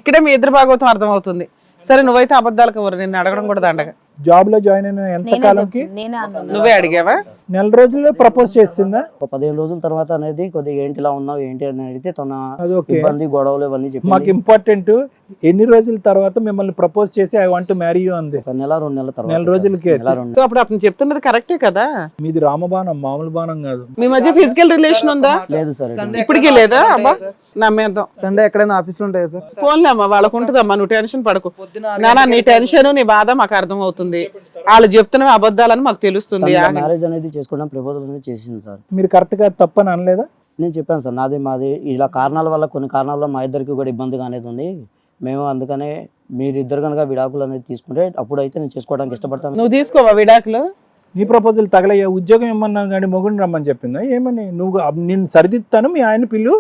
C: ఇక్కడే మీ ఇద్దరు భాగవతం అర్థమవుతుంది. సరే నువ్వైతే అబద్ధాలకు ఎవరు, నిన్ను అడగడం కూడా దండగా.
D: జాబ్ లో జాయిన్ అయిన ఎంత కాలంకి?
F: నేనే అన్నాను.
C: నువ్వే అడిగావా?
D: నెల రోజుల్లో ప్రపోజ్ చేసిందా?
H: ఒక 15 రోజుల తర్వాత అనేది కొద్దిగా ఏంటి ఇలా ఉన్నావు ఏంటి అని అడిగితే తన
D: అది ఓకే.
H: ఇబ్బంది గొడవలు ఇవన్నీ
D: మాకు
H: చెప్పి
D: ఇంపార్టెంట్, ఎన్ని రోజుల తర్వాత మిమ్మల్ని ప్రపోజ్ చేసి I want to marry you అంది?
H: ఒక నెల 2 నెలల తర్వాత.
D: నెల రోజులకే.
H: నెల 2
C: సో అప్పుడు అతను చెప్తున్నది కరెక్టే కదా?
D: మీది రామబాణం, మామూలు బాణం కాదు.
C: మీ మధ్య ఫిజికల్ రిలేషన్ ఉందా?
H: లేదు సార్.
C: ఇప్పటికీ లేదా? అబ్బా నమ్మేద్దాం.
B: సండే ఎక్కడైనా ఆఫీస్లో ఉంటాయా సార్?
C: ఫోన్లే అమ్మా, వాళ్ళకు ఉంటుందమ్మా, నువ్వు టెన్షన్ పడకు. నానా నీ టెన్షన్ నీ బాధ మాకు అర్థం అవుతుంది, వాళ్ళు చెప్తున్న అబద్ధాలని మాకు తెలుస్తుంది.
H: మ్యారేజ్ అనేది చేసుకోవడం ప్రపోజల్ అనేది చేసింది సార్.
D: మీరు కరెక్ట్ గా తప్పని అనలేదా?
H: నేను చెప్పాను సార్, మాది ఇలా కారణాల వల్ల కొన్ని కారణాల వల్ల మా ఇద్దరికి కూడా ఇబ్బందిగా అనేది ఉంది. మేము అందుకనే మీరిద్దరు కనుక విడాకులు అనేది తీసుకుంటే అప్పుడైతే నేను చేసుకోవడానికి ఇష్టపడతాను.
C: నువ్వు తీసుకోవా విడాకులు?
D: నీ ప్రపోజల్ తగలయ్యా, ఉద్యోగం ఇమ్మన్నాను కానీ మొగుడిని రమ్మని చెప్పిందా? ఏమని నువ్వు నేను సరిదిద్దుతాను, మీ ఆయన పిల్లు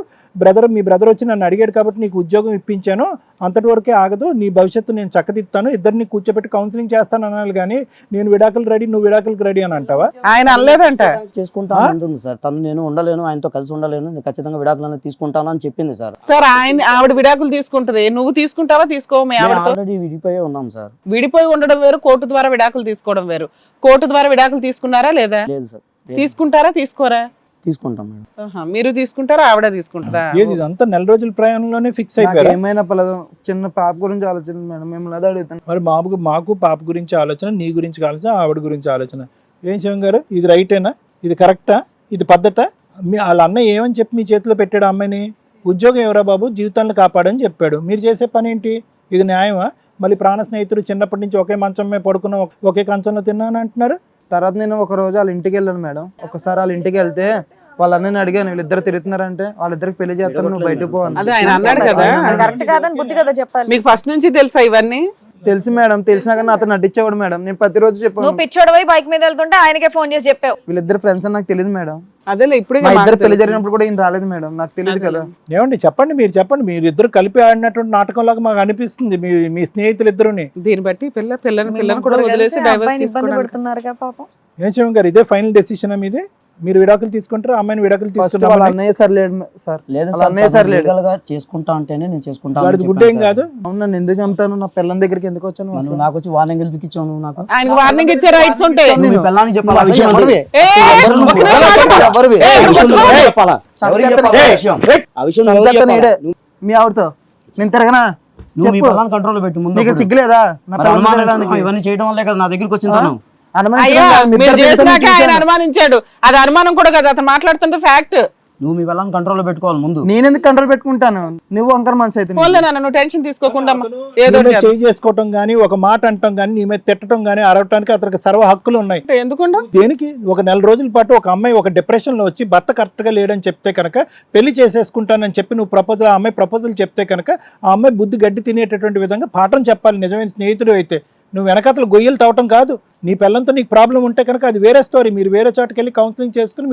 D: మీ బ్రదర్ వచ్చి నన్ను అడిగాడు కాబట్టి నీకు ఉద్యోగం ఇప్పించాను, అంతటి వరకే ఆగదు, నీ భవిష్యత్తు నేను చక్కదిద్దుతాను, ఇద్దరిని కూర్చోబెట్టి కౌన్సిలింగ్ చేస్తాను అనాలి కానీ నేను విడాకులు రెడీ నువ్వు విడాకులకు రెడీ అని అంటావా?
C: ఆయన అనలేదంట.
H: చేసుకుంటా అంటుంది సార్. తను నేను ఉండలేను, ఆయనతో కలిసి ఉండలేను, నేను ఖచ్చితంగా విడాకులు అనేది తీసుకుంటాను అని చెప్పింది సార్.
C: సార్ ఆవిడ విడాకులు తీసుకుంటది, నువ్వు తీసుకుంటావా తీసుకోవు? మీ ఆవిడతో
H: ఆల్రెడీ విడిపోయే ఉన్నాం సార్.
C: విడిపోయి ఉండడం వేరు, కోర్టు ద్వారా విడాకులు తీసుకోవడం వేరు. కోర్టు ద్వారా విడాకులు తీసుకున్నారా లేదా?
H: లేదు సార్.
C: తీసుకుంటారా తీసుకోరా?
H: తీసుకుంటాం మేడం.
C: మీరు తీసుకుంటారా ఆవిడ తీసుకుంటారా?
D: ఏది ఇదంతా నెల రోజుల ప్రయాణంలోనే ఫిక్స్
B: నాకు
D: అయిపోయారు.
B: ఏమైనా పర్లేదు, చిన్న పాప గురించి ఆలోచన మేడం, మిమ్మల్ని అదే అడుగుతాను.
D: మరి మాకు పాప గురించి ఆలోచన, నీ గురించి ఆలోచన, ఆవిడ గురించి ఆలోచన. ఏం శివం గారు, ఇది రైటేనా? ఇది కరెక్టా? ఇది పద్ధతా? వాళ్ళ అన్న ఏమని చెప్పి మీ చేతిలో పెట్టాడు అమ్మాయిని? ఉద్యోగం ఎవరా బాబు, జీవితాలను కాపాడని చెప్పాడు. మీరు చేసే పని ఏంటి? ఇది న్యాయమా? మళ్ళీ ప్రాణ స్నేహితుడు చిన్నప్పటి నుంచి ఒకే మంచం మీద పడుకున్న ఒకే కంచంలో తిన్నాను అంటున్నారు.
B: తర్వాత నేను ఒక రోజు వాళ్ళ ఇంటికి వెళ్ళాను మేడం. ఒకసారి వాళ్ళ ఇంటికి వెళ్తే వాళ్ళ అన్నని అడిగాను, వీళ్ళిద్దరు తిరుగుతున్నారంటే వాళ్ళిద్దరికి పెళ్లి చేస్తాను, నువ్వు బయటకు పో అని.
C: అదే ఆయన అన్నాడు కదా.
A: కరెక్ట్ కాదని బుద్ధి కదా చెప్పాలి.
C: మీకు ఫస్ట్ నుంచి తెలుసా ఇవన్నీ?
B: తెలుసు మేడం, తెలిసినా కానీ అతను నటించేవాడు మేడం. నేను ప్రతిరోజు చెప్పాను.
A: నువ్వు పిచ్చోడు పోయి బైక్ మీద వెళ్తుంటే ఆయనకే ఫోన్ చేసి చెప్పావు.
B: వీళ్ళిద్దరు ఫ్రెండ్స్ అని నాకు తెలియదు మేడం.
C: అదేలే ఇప్పుడే
B: మా ఇద్దరు పెళ్లి జరిగినప్పుడు కూడా ఈయన రాలేదు మేడం, నాకు తెలియదు కదా.
D: ఏమండి చెప్పండి, మీరు ఇద్దరు కలిపి ఆడినటువంటి నాటకంలాగా మాకు అనిపిస్తుంది మీ స్నేహితులు ఇద్దరుని.
C: దీన్ని బట్టి పిల్లని కూడా వదిలేసి డైవర్స్ తీసుకోవడం.
A: పెడుతున్నారుగా పాపం.
D: ఏం శివం గారు, ఇదే ఫైనల్ డెసిషన్ మీదే? మీరు విడాకులు తీసుకుంటారా, అమ్మాయిని విడాకులు
B: ఫస్ట్ వాళ్ళ
D: తీసుకుంటారా?
B: అన్నయ్య సార్ లేడు సార్.
H: లేదు
B: వాళ్ళ
H: సార్,
B: అన్నయ్య సార్ లేడు.
H: లీగల్ గా చేసుకుంటా అంటేనే నేను చేసుకుంటాను.
D: వాడిది గుడ్ ఏం కాదు.
B: అవును, నన్ను ఎందుకు చంపుతాను? నా పిల్లల దగ్గరికి ఎందుకు వచ్చాను?
H: నువ్వు నాకు వచ్చి వార్నింగ్ ఎందుకు ఇచ్చావు? నువ్వు నాకు
C: ఆయనకు వార్నింగ్ ఇచ్చే రైట్స్ ఉంటాయి.
H: నువ్వు మీ పిల్లానికి చెప్పాలా ఆ విషయం?
B: ఎవరివి?
C: ఒక నిమిషం ఆగమ్మా.
B: ఎవరివి?
C: ఏ,
H: ఆ విషయం నువ్వు
C: ఏ,
H: చెప్పాలా? ఎవరికి చెప్పాలా ఆ విషయం? ఆ విషయం నువ్వు ఎవరికి
B: చంపేస్తాను
H: చెప్పాలా?
B: ఈడే. మీ ఆవిడతో నేను తిరగనా?
H: నువ్వు మీ
B: చెప్పు.
H: పిల్లని కంట్రోల్ పెట్టు ముందు.
B: నీకు సిగ్గులేదా? నా
H: మరి
B: పిల్లల్ని
H: అనుమానించడం,
B: తిరగడానికి.
H: ఇవన్నీ చేయడం వల్లే కదా నా దగ్గరికి వచ్చింది తను.
C: అయ్యా
B: అనుమానించడం మీ
C: మీరు
B: ఇద్దరు
C: చేసినాక
B: తిరుగుతాను
C: ఆయన
B: చూశాను.
C: అనుమానించాడు. అది అనుమానం కూడా కదా, అతను మాట్లాడుతున్న ఫ్యాక్ట్.
H: నువ్వు మీ పిల్లని కంట్రోల్ పెట్టుకోవాలి ముందు.
B: నేనెందుకు కంట్రోల్ పెట్టుకుంటాను? నువ్వు వంకర మనసు అయితే
C: ఫోన్లే నాన్న, నువ్వు టెన్షన్ తీసుకోకుండా ఏదో
D: నీ మీద
C: చేద్దాం.
D: చేయి చేసుకోవటం గానీ, ఒక మాట అంటాం గానీ, నీ మీద తిట్టడం గానీ, అరవటానికి అతనికి సర్వ హక్కులు ఉన్నాయి.
C: ఎందుకుండా
D: దేనికి? ఒక నెల రోజుల పాటు ఒక అమ్మాయి ఒక డిప్రెషన్ లో వచ్చి భర్త కరెక్ట్ గా లేడని చెప్తే కనుక, పెళ్లి చేసేసుకుంటానని చెప్పి నువ్వు ప్రపోజల్, ఆ అమ్మాయి ప్రపోజల్ చెప్తే కనుక ఆ అమ్మాయి బుద్ధి గడ్డి తినేటటువంటి విధంగా పాఠం చెప్పాలి నిజమైన స్నేహితుడు అయితే. నువ్వు వెనకతలు గొయ్యలు తవ్వటం కాదు. నీ పిల్లలతో నీకు ప్రాబ్లం ఉంటే కనుక అది వేరే స్టోరీ. మీరు వేరే చోటుకి వెళ్ళి కౌన్సిలింగ్ చేసుకుని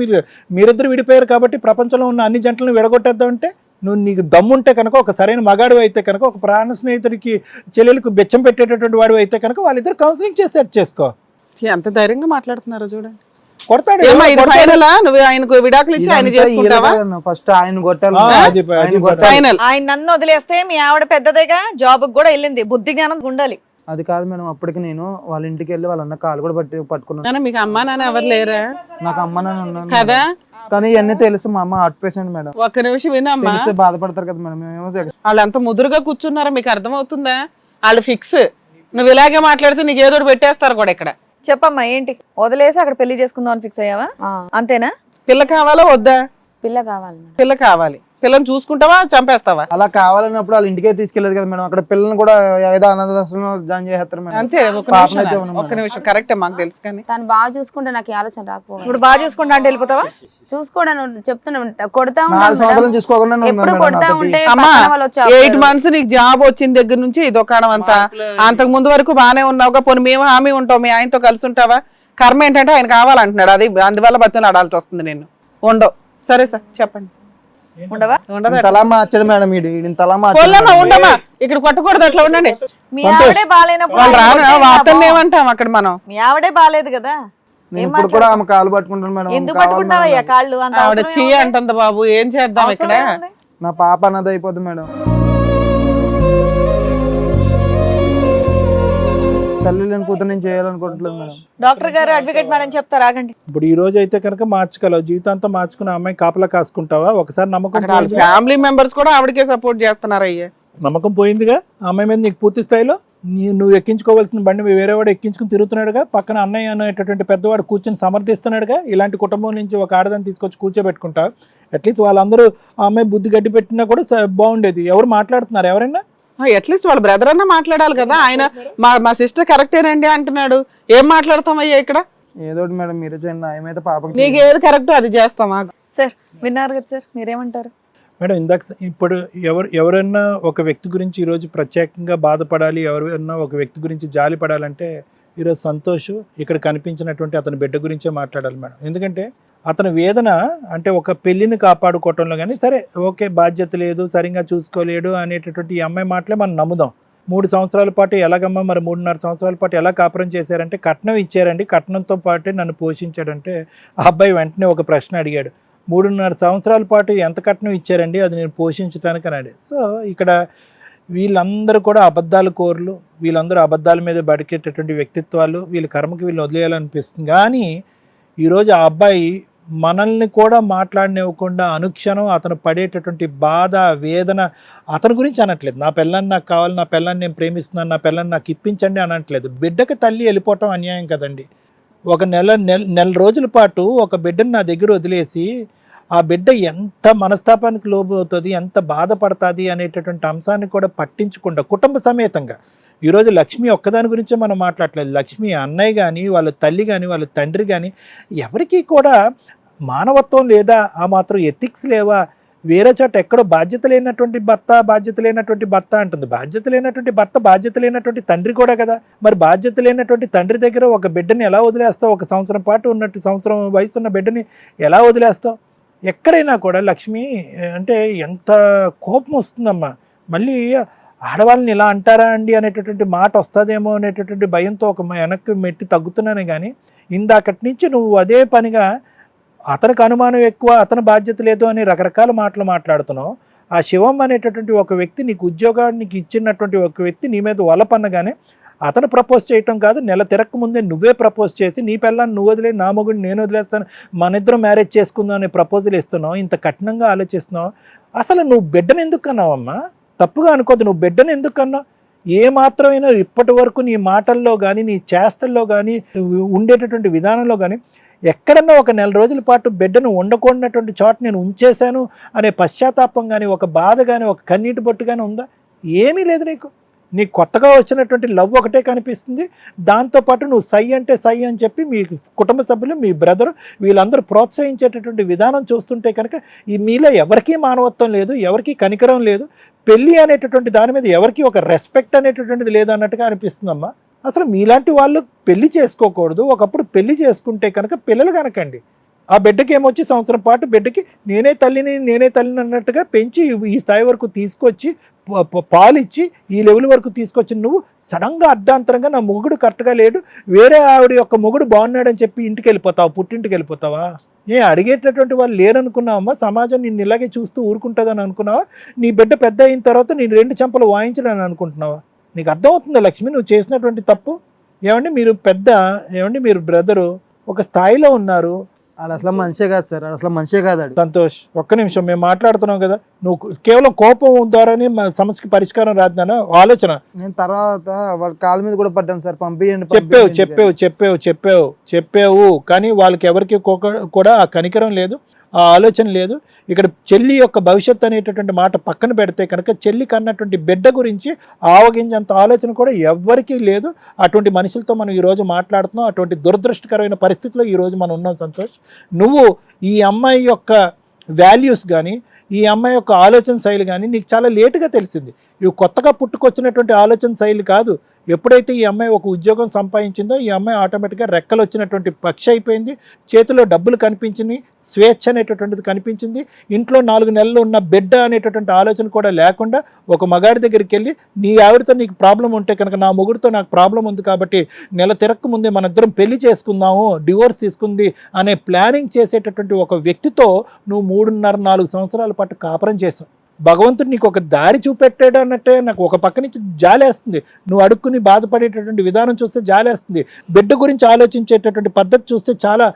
D: మీరిద్దరు విడిపోయారు కాబట్టి ప్రపంచంలో ఉన్న అన్ని జంటలను విడగొట్టేద్దాం అంటే, నువ్వు నీకు దమ్ముంటే కనుక, ఒక సరైన మగాడు అయితే కనుక, ఒక ప్రాణ స్నేహితుడికి చెల్లెలకు బెచ్చం పెట్టేటటువంటి వాడు అయితే కనుక వాళ్ళిద్దరు కౌన్సిలింగ్ చేసి సెట్ చేసుకో.
C: ఎంత ధైర్యంగా మాట్లాడుతున్నారో చూడండి.
D: కొడతాడు
C: ఏమా ఇది ఫైనల్? నువ్వు ఆయనకు విడాకులు ఇచ్చి ఆయన చేసుకుంటావా?
B: ఫస్ట్ ఆయన కొట్టాలి,
D: అది
B: ఆయన కొట్టాలి.
C: ఫైనల్.
A: ఆయన నన్ను వదిలేస్తే మీ ఆవిడ పెద్దదేగా, జాబ్ కూడా వెళ్ళింది, బుద్ధి జ్ఞానం ఉండాలి.
B: అది కాదు మేడం, అప్పటికి నేను వాళ్ళ ఇంటికి వెళ్ళి వాళ్ళ అన్న కాలు కూడా పట్టుకున్నాను.
C: మీకు అమ్మా నాన్న ఎవరు లేరా?
B: నాకు అమ్మ నాన్న ఉన్నారు
C: కదా,
B: కానీ ఇవన్నీ తెలుసు. మా అమ్మ హార్ట్ పేషెంట్ మేడం,
C: ఒక్క నిమిషం వినమ్మా.
B: తెలిస్తే బాధపడతారు కదా మేడం. మేమేమో
C: వాళ్ళు ఎంత ముదురుగా కూర్చున్నారో మీకు అర్థమవుతుందా? వాళ్ళు ఫిక్స్. నువ్వు ఇలాగే మాట్లాడితే నీకు ఏదో ఒకటి పెట్టేస్తారు కూడా ఇక్కడ.
A: చెప్పమ్మా ఏంటి? వదిలేసి అక్కడ పెళ్లి చేసుకుందాం అని ఫిక్స్ అయ్యావా? అంతేనా?
C: పిల్ల కావాలా వద్దా?
F: పిల్ల కావాలి మేడం.
C: పిల్ల కావాలి. పిల్లని చూసుకుంటావా చంపేస్తావా?
B: అలా కావాలన్నప్పుడు వాళ్ళ ఇంటికే తీసుకెళ్ళదు కదా మేడం. అక్కడ పిల్లల్ని కూడా ఏదో అనాథాశ్రమంలో జాయిన్ చేస్తారు మేడం.
C: అంతే. ఒక్క నిమిషం కరెక్టే, మాకు తెలుసు. కానీ
F: తను బాగా చూసుకుంటే నాకు ఈ ఆలోచన రాకపోవాలి.
A: ఇప్పుడు బాగా చూసుకుంటా అంటే వెళ్ళిపోతావా?
F: చూసుకోవడం చెప్తున్నా, కొడతా
B: 4 సంవత్సరాలు చూసుకోకుండా
F: ఎప్పుడు కొడతా ఉంటే
C: అమ్మా,
F: పక్కన వాళ్ళు వచ్చి
C: 8 months నీకు జాబ్ వచ్చిన దగ్గర నుంచి ఇది ఒకడం అంతా. అంతకు ముందు వరకు బానే ఉన్నావుగా. పోనీ మేము హామీ ఉంటావు, మీ ఆయనతో కలిసి ఉంటావా? కర్మ ఏంటంటే ఆయన కావాలంటున్నాడు, అది అందువల్ల బతులు ఆడాల్సి వస్తుంది. నేను ఉండవు. సరే సార్ చెప్పండి.
A: ఉండవా?
B: తలా మార్చాడు మేడం, తలా
C: ఉండమా ఉండమా, ఇక్కడ కొట్టకూడదు, అట్లా ఉండండి.
A: మీ ఆవిడే బాగాలేనప్పుడు
C: వాళ్ళు రాను వార్తలు ఏమంటాం అక్కడ మనం?
A: మీ ఆవిడే బాగాలేదు కదా,
B: నేను ఇప్పుడు కూడా ఆమె కాలు పట్టుకుంటాను మేడం.
A: ఎందుకు పట్టుకుంటావయ్యా కాళ్ళు? అంత
C: ఆవిడ
A: అవసరం
C: చెయ్యి అంటుంది బాబు, ఏం చేద్దాం ఇక్కడ?
A: ఏముంది?
B: నా పాప అన్నది అయిపోతుంది మేడం. తల్లి లేని కూతురు నేను చేయాలనుకుంటలేదు మేడం.
A: డాక్టర్ గారు, అడ్వకేట్ మేడం చెప్తారు, ఆగండి.
D: ఇప్పుడు ఈ రోజు అయితే కనుక మార్చుకోలేవు, జీవితాంతం మార్చుకున్న అమ్మాయి కాపలా కాసుకుంటావా? ఒకసారి నమ్మకం పోయిందిగా?
C: ఫ్యామిలీ మెంబర్స్ కూడా ఆవిడకే సపోర్ట్ చేస్తున్నారు. అయ్యే
D: నమ్మకం పోయిందిగా ఆ అమ్మాయి మీద నీకు పూర్తి స్థాయిలో. నువ్వు ఎక్కించుకోవాల్సిన బండి వేరే వాడు ఎక్కించుకుని తిరుగుతున్నాడుగా, పక్కన అన్నయ్య అనేటటువంటి పెద్దవాడు కూర్చొని సమర్థిస్తున్నాడుగా. ఇలాంటి కుటుంబం నుంచి ఒక ఆడదాన్ని తీసుకొచ్చి కూర్చోబెట్టుకుంటా. అట్లీస్ట్ వాళ్ళందరూ ఆ అమ్మాయి బుద్ధి గడ్డి పెట్టినా కూడా బాగుండేది. ఎవరు మాట్లాడుతున్నారు? ఎవరైనా
C: అట్లీస్ట్ వాళ్ళ బ్రదర్ అన్నా మాట్లాడాలి కదా. ఆయన మా సిస్టర్ కరెక్టేనండి అంటున్నాడు, ఏం మాట్లాడతామయ్యా ఇక్కడ?
B: ఏదో మేడం మీరే చేయండి, ఏమైతే పాపకి
C: నీకు ఏది కరెక్ట్ అది చేస్తామా?
A: సార్ విన్నారు కదా సార్, మీరేమంటారు?
D: మేడం ఇందాక ఇప్పుడు ఎవరైనా ఒక వ్యక్తి గురించి ఈరోజు ప్రత్యేకంగా బాధపడాలి, ఎవరైనా ఒక వ్యక్తి గురించి జాలి పడాలంటే ఈరోజు సంతోష్ ఇక్కడ కనిపించినటువంటి అతని బిడ్డ గురించే మాట్లాడాలి మేడం. ఎందుకంటే అతని వేదన అంటే ఒక పెళ్లిని కాపాడుకోవటంలో కానీ సరే ఓకే, బాధ్యత లేదు, సరిగ్గా చూసుకోలేడు అనేటటువంటి ఈ అమ్మాయి మాటలే మనం నమ్ముదాం. 3 సంవత్సరాల పాటు ఎలాగమ్మా మరి 3.5 సంవత్సరాల పాటు ఎలా కాపురం చేశారంటే కట్నం ఇచ్చారండి, కట్నంతో పాటే నన్ను పోషించాడంటే ఆ అబ్బాయి వెంటనే ఒక ప్రశ్న అడిగాడు, 3.5 సంవత్సరాల పాటు ఎంత కట్నం ఇచ్చారండి అది నేను పోషించడానికి అన్నాడు. సో ఇక్కడ వీళ్ళందరూ కూడా అబద్ధాల కోరులు, వీళ్ళందరూ అబద్ధాల మీద బడికేటటువంటి వ్యక్తిత్వాలు, వీళ్ళ కర్మకి వీళ్ళు వదిలేయాలనిపిస్తుంది. కానీ ఈరోజు ఆ అబ్బాయి మనల్ని కూడా మాట్లాడనివ్వకుండా అనుక్షణం అతను పడేటటువంటి బాధ వేదన అతని గురించి అనట్లేదు. నా పిల్లని నాకు కావాలి, నా పిల్లని నేను ప్రేమిస్తున్నాను, నా పిల్లని నాకు ఇప్పించండి అనట్లేదు. బిడ్డకి తల్లి వెళ్ళిపోవటం అన్యాయం కదండి. ఒక నెల రోజుల పాటు ఒక బిడ్డను నా దగ్గర వదిలేసి ఆ బిడ్డ ఎంత మనస్తాపానికి లోబవుతుంది, ఎంత బాధపడుతుంది అనేటటువంటి అంశాన్ని కూడా పట్టించకుండా కుటుంబ సమేతంగా ఈరోజు లక్ష్మి ఒక్కదాని గురించే మనం మాట్లాడలేదు. లక్ష్మి అన్నయ్య కానీ, వాళ్ళ తల్లి కానీ, వాళ్ళ తండ్రి కానీ ఎవరికీ కూడా మానవత్వం లేదా, ఆ మాత్రం ఎథిక్స్ లేవా? వేరే చోట ఎక్కడో బాధ్యత లేనటువంటి భర్త అంటుంది. బాధ్యత లేనటువంటి భర్త బాధ్యత లేనటువంటి తండ్రి కూడా కదా. మరి బాధ్యత లేనటువంటి తండ్రి దగ్గర ఒక బిడ్డని ఎలా వదిలేస్తావు? 1 సంవత్సరం పాటు ఉన్నట్టు సంవత్సరం వయసు ఉన్న బిడ్డని ఎలా వదిలేస్తావు? ఎక్కడైనా కూడా లక్ష్మి అంటే ఎంత కోపం వస్తుందమ్మా. మళ్ళీ ఆడవాళ్ళని ఇలా అంటారా అండి అనేటటువంటి మాట వస్తుందేమో అనేటటువంటి భయంతో ఒక వెనక్కి మెట్టి తగ్గుతున్నానే కానీ ఇందాకటి నుంచి నువ్వు అదే పనిగా అతనికి అనుమానం ఎక్కువ, అతని బాధ్యత లేదు అని రకరకాల మాటలు మాట్లాడుతున్నావు. ఆ శివం అనేటటువంటి ఒక వ్యక్తి నీకు ఉద్యోగానికి ఇచ్చినటువంటి ఒక వ్యక్తి నీ మీద వలపన్నగానే అతను ప్రపోజ్ చేయటం కాదు, నెల తిరక్క ముందే నువ్వే ప్రపోజ్ చేసి నీ పిల్లని నువ్వు వదిలే, నా మొగుడిని నేను వదిలేస్తాను, మన ఇద్దరం మ్యారేజ్ చేసుకుందాం అనే ప్రపోజల్ ఇస్తున్నావు. ఇంత కఠినంగా ఆలోచిస్తున్నావు. అసలు నువ్వు బిడ్డను ఎందుకు అన్నావమ్మా? తప్పుగా అనుకోద్దు, నువ్వు బిడ్డను ఎందుకు అన్నావు? ఏ మాత్రమైనా ఇప్పటి వరకు నీ మాటల్లో కానీ, నీ చేష్టల్లో కానీ, ఉండేటటువంటి విధానంలో కానీ ఎక్కడన్నా ఒక నెల రోజుల పాటు బిడ్డను ఉండకూడనటువంటి చోట నేను ఉంచేశాను అనే పశ్చాత్తాపం కానీ, ఒక బాధ కానీ, ఒక కన్నీటి బొట్టు కానీ ఉందా? ఏమీ లేదు. నీకు కొత్తగా వచ్చినటువంటి లవ్ ఒకటే కనిపిస్తుంది. దాంతోపాటు నువ్వు సై అంటే సై అని చెప్పి మీ కుటుంబ సభ్యులు, మీ బ్రదర్ వీళ్ళందరూ ప్రోత్సహించేటటువంటి విధానం చూస్తుంటే కనుక ఈ మీలో ఎవరికీ మానవత్వం లేదు, ఎవరికీ కనికరం లేదు. పెళ్ళి అనేటటువంటి దాని మీద ఎవరికి ఒక రెస్పెక్ట్ అనేటటువంటిది లేదు అన్నట్టుగా అనిపిస్తుందమ్మా. అసలు మీలాంటి వాళ్ళు పెళ్లి చేసుకోకూడదు. ఒకప్పుడు పెళ్లి చేసుకుంటే కనుక పిల్లలు కనకండి. ఆ బిడ్డకి ఏమొచ్చి సంవత్సరం పాటు బిడ్డకి నేనే తల్లిని అన్నట్టుగా పెంచి ఈ స్థాయి వరకు తీసుకొచ్చి పాలు ఇచ్చి ఈ లెవెల్ వరకు తీసుకొచ్చి నువ్వు సడన్గా అర్ధాంతరంగా నా మొగుడు కరెక్ట్గా లేడు, వేరే ఆవిడ యొక్క మొగుడు బాగున్నాడని చెప్పి ఇంటికి వెళ్ళిపోతావా, పుట్టింటికి వెళ్ళిపోతావా? అడిగేటటువంటి వాళ్ళు లేరనుకున్నావమ్మా? సమాజం నిన్ను ఇలాగే చూస్తూ ఊరుకుంటుందని అనుకున్నావా? నీ బిడ్డ పెద్ద అయిన తర్వాత నేను 2 చెంపలు వాయించడని అనుకుంటున్నావా? నీకు అర్థమవుతుందా లక్ష్మి నువ్వు చేసినటువంటి తప్పు? మీరు బ్రదరు ఒక స్థాయిలో ఉన్నారు.
B: ఆడు అసలు మనిషే కాదు సార్, ఆడు అసలు మనిషే కాదు. ఆడు
D: సంతోష్, ఒక్క నిమిషం, మేము మాట్లాడుతున్నాం కదా, నువ్వు కేవలం కోపం ద్వారానే సమస్యకి పరిష్కారం రాదన్న ఆలోచన.
B: నేను తర్వాత వాళ్ళ కాళ్ళ మీద కూడా పడ్డాను సార్, పంపించండి.
D: చెప్పావు కానీ వాళ్ళకి ఎవరికి కూడా ఆ కనికరం లేదు, ఆ ఆలోచన లేదు. ఇక్కడ చెల్లి యొక్క భవిష్యత్తు అనేటటువంటి మాట పక్కన పెడితే కనుక చెల్లి కన్నటువంటి బిడ్డ గురించి ఆవగించేంత ఆలోచన కూడా ఎవ్వరికీ లేదు. అటువంటి మనుషులతో మనం ఈరోజు మాట్లాడుతున్నాం. అటువంటి దురదృష్టకరమైన పరిస్థితిలో ఈరోజు మనం ఉన్నాం. సంతోష్, నువ్వు ఈ అమ్మాయి యొక్క వాల్యూస్ కానీ ఈ అమ్మాయి యొక్క ఆలోచన శైలి కానీ నీకు చాలా లేటుగా తెలిసింది. ఇవి కొత్తగా పుట్టుకొచ్చినటువంటి ఆలోచన శైలి కాదు. ఎప్పుడైతే ఈ అమ్మాయి ఒక ఉద్యోగం సంపాదించిందో ఈ అమ్మాయి ఆటోమేటిక్గా రెక్కలు వచ్చినటువంటి పక్షి అయిపోయింది. చేతిలో డబ్బులు కనిపించింది, స్వేచ్ఛ అనేటటువంటిది కనిపించింది. ఇంట్లో 4 నెలలు ఉన్న బిడ్డ అనేటటువంటి ఆలోచన కూడా లేకుండా ఒక మగాడి దగ్గరికి వెళ్ళి నీ ఆవిడతో నీకు ప్రాబ్లం ఉంటే కనుక నా మొగుడితో నాకు ప్రాబ్లం ఉంది కాబట్టి నెల తిరక్క ముందే మన ఇద్దరం పెళ్లి చేసుకుందాము, డివోర్స్ తీసుకుంది అనే ప్లానింగ్ చేసేటటువంటి ఒక వ్యక్తితో నువ్వు 3.5-4 సంవత్సరాల పాటు కాపురం చేసావు. భగవంతుడు నీకు ఒక దారి చూపెట్టాడు అన్నట్టే నాకు ఒక పక్క నుంచి జాలేస్తుంది. నువ్వు అడుక్కుని బాధపడేటటువంటి విధానం చూస్తే జాలేస్తుంది. బిడ్డ గురించి ఆలోచించేటటువంటి పద్ధతి చూస్తే చాలా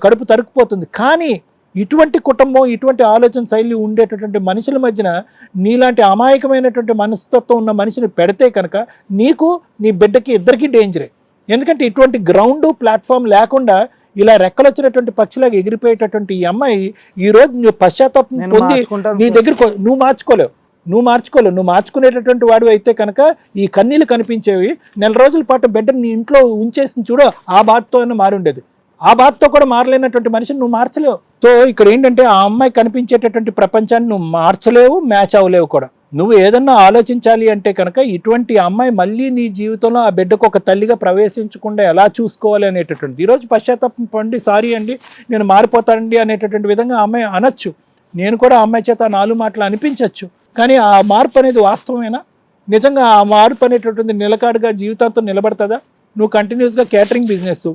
D: కడుపు తరుక్కుపోతుంది. కానీ ఇటువంటి కుటుంబం, ఇటువంటి ఆలోచన శైలి ఉండేటటువంటి మనుషుల మధ్యన నీలాంటి అమాయకమైనటువంటి మనస్తత్వం ఉన్న మనిషిని పెడితే కనుక నీకు నీ బిడ్డకి ఇద్దరికీ డేంజరే. ఎందుకంటే ఇటువంటి గ్రౌండ్ ప్లాట్ఫామ్ లేకుండా ఇలా రెక్కలు వచ్చినటువంటి పక్షిలాగా ఎగిరిపోయేటటువంటి ఈ అమ్మాయి ఈ రోజు నువ్వు పశ్చాత్తాపం పొంది నీ దగ్గర నువ్వు మార్చుకునేటటువంటి వాడు అయితే కనుక ఈ కన్నీళ్ళు కనిపించేవి. నెల రోజుల పాటు బిడ్డను నీ ఇంట్లో ఉంచేసి చూడు, ఆ బాధతో అయినా మారి ఉండేది. ఆ బాధతో కూడా మారలేనటువంటి మనిషిని నువ్వు మార్చలేవు. సో ఇక్కడ ఏంటంటే ఆ అమ్మాయి కనిపించేటటువంటి ప్రపంచాన్ని నువ్వు మార్చలేవు, మ్యాచ్ అవ్వలేవు కూడా. నువ్వు ఏదన్నా ఆలోచించాలి అంటే కనుక ఇటువంటి అమ్మాయి మళ్ళీ నీ జీవితంలో ఆ బిడ్డకు ఒక తల్లిగా ప్రవేశించకుండా ఎలా చూసుకోవాలి అనేటటువంటి ఈరోజు పశ్చాత్తాపం పండి సారీ అండి నేను మారిపోతానండి అనేటటువంటి విధంగా అమ్మాయి అనొచ్చు. నేను కూడా ఆ అమ్మాయి చేత 4 మాటలు అనిపించవచ్చు. కానీ ఆ మార్పు అనేది వాస్తవమేనా? నిజంగా ఆ మార్పు అనేటటువంటి నిలకాడుగా జీవితాంతం నిలబడుతుందా? నువ్వు కంటిన్యూస్గా క్యాటరింగ్ బిజినెస్,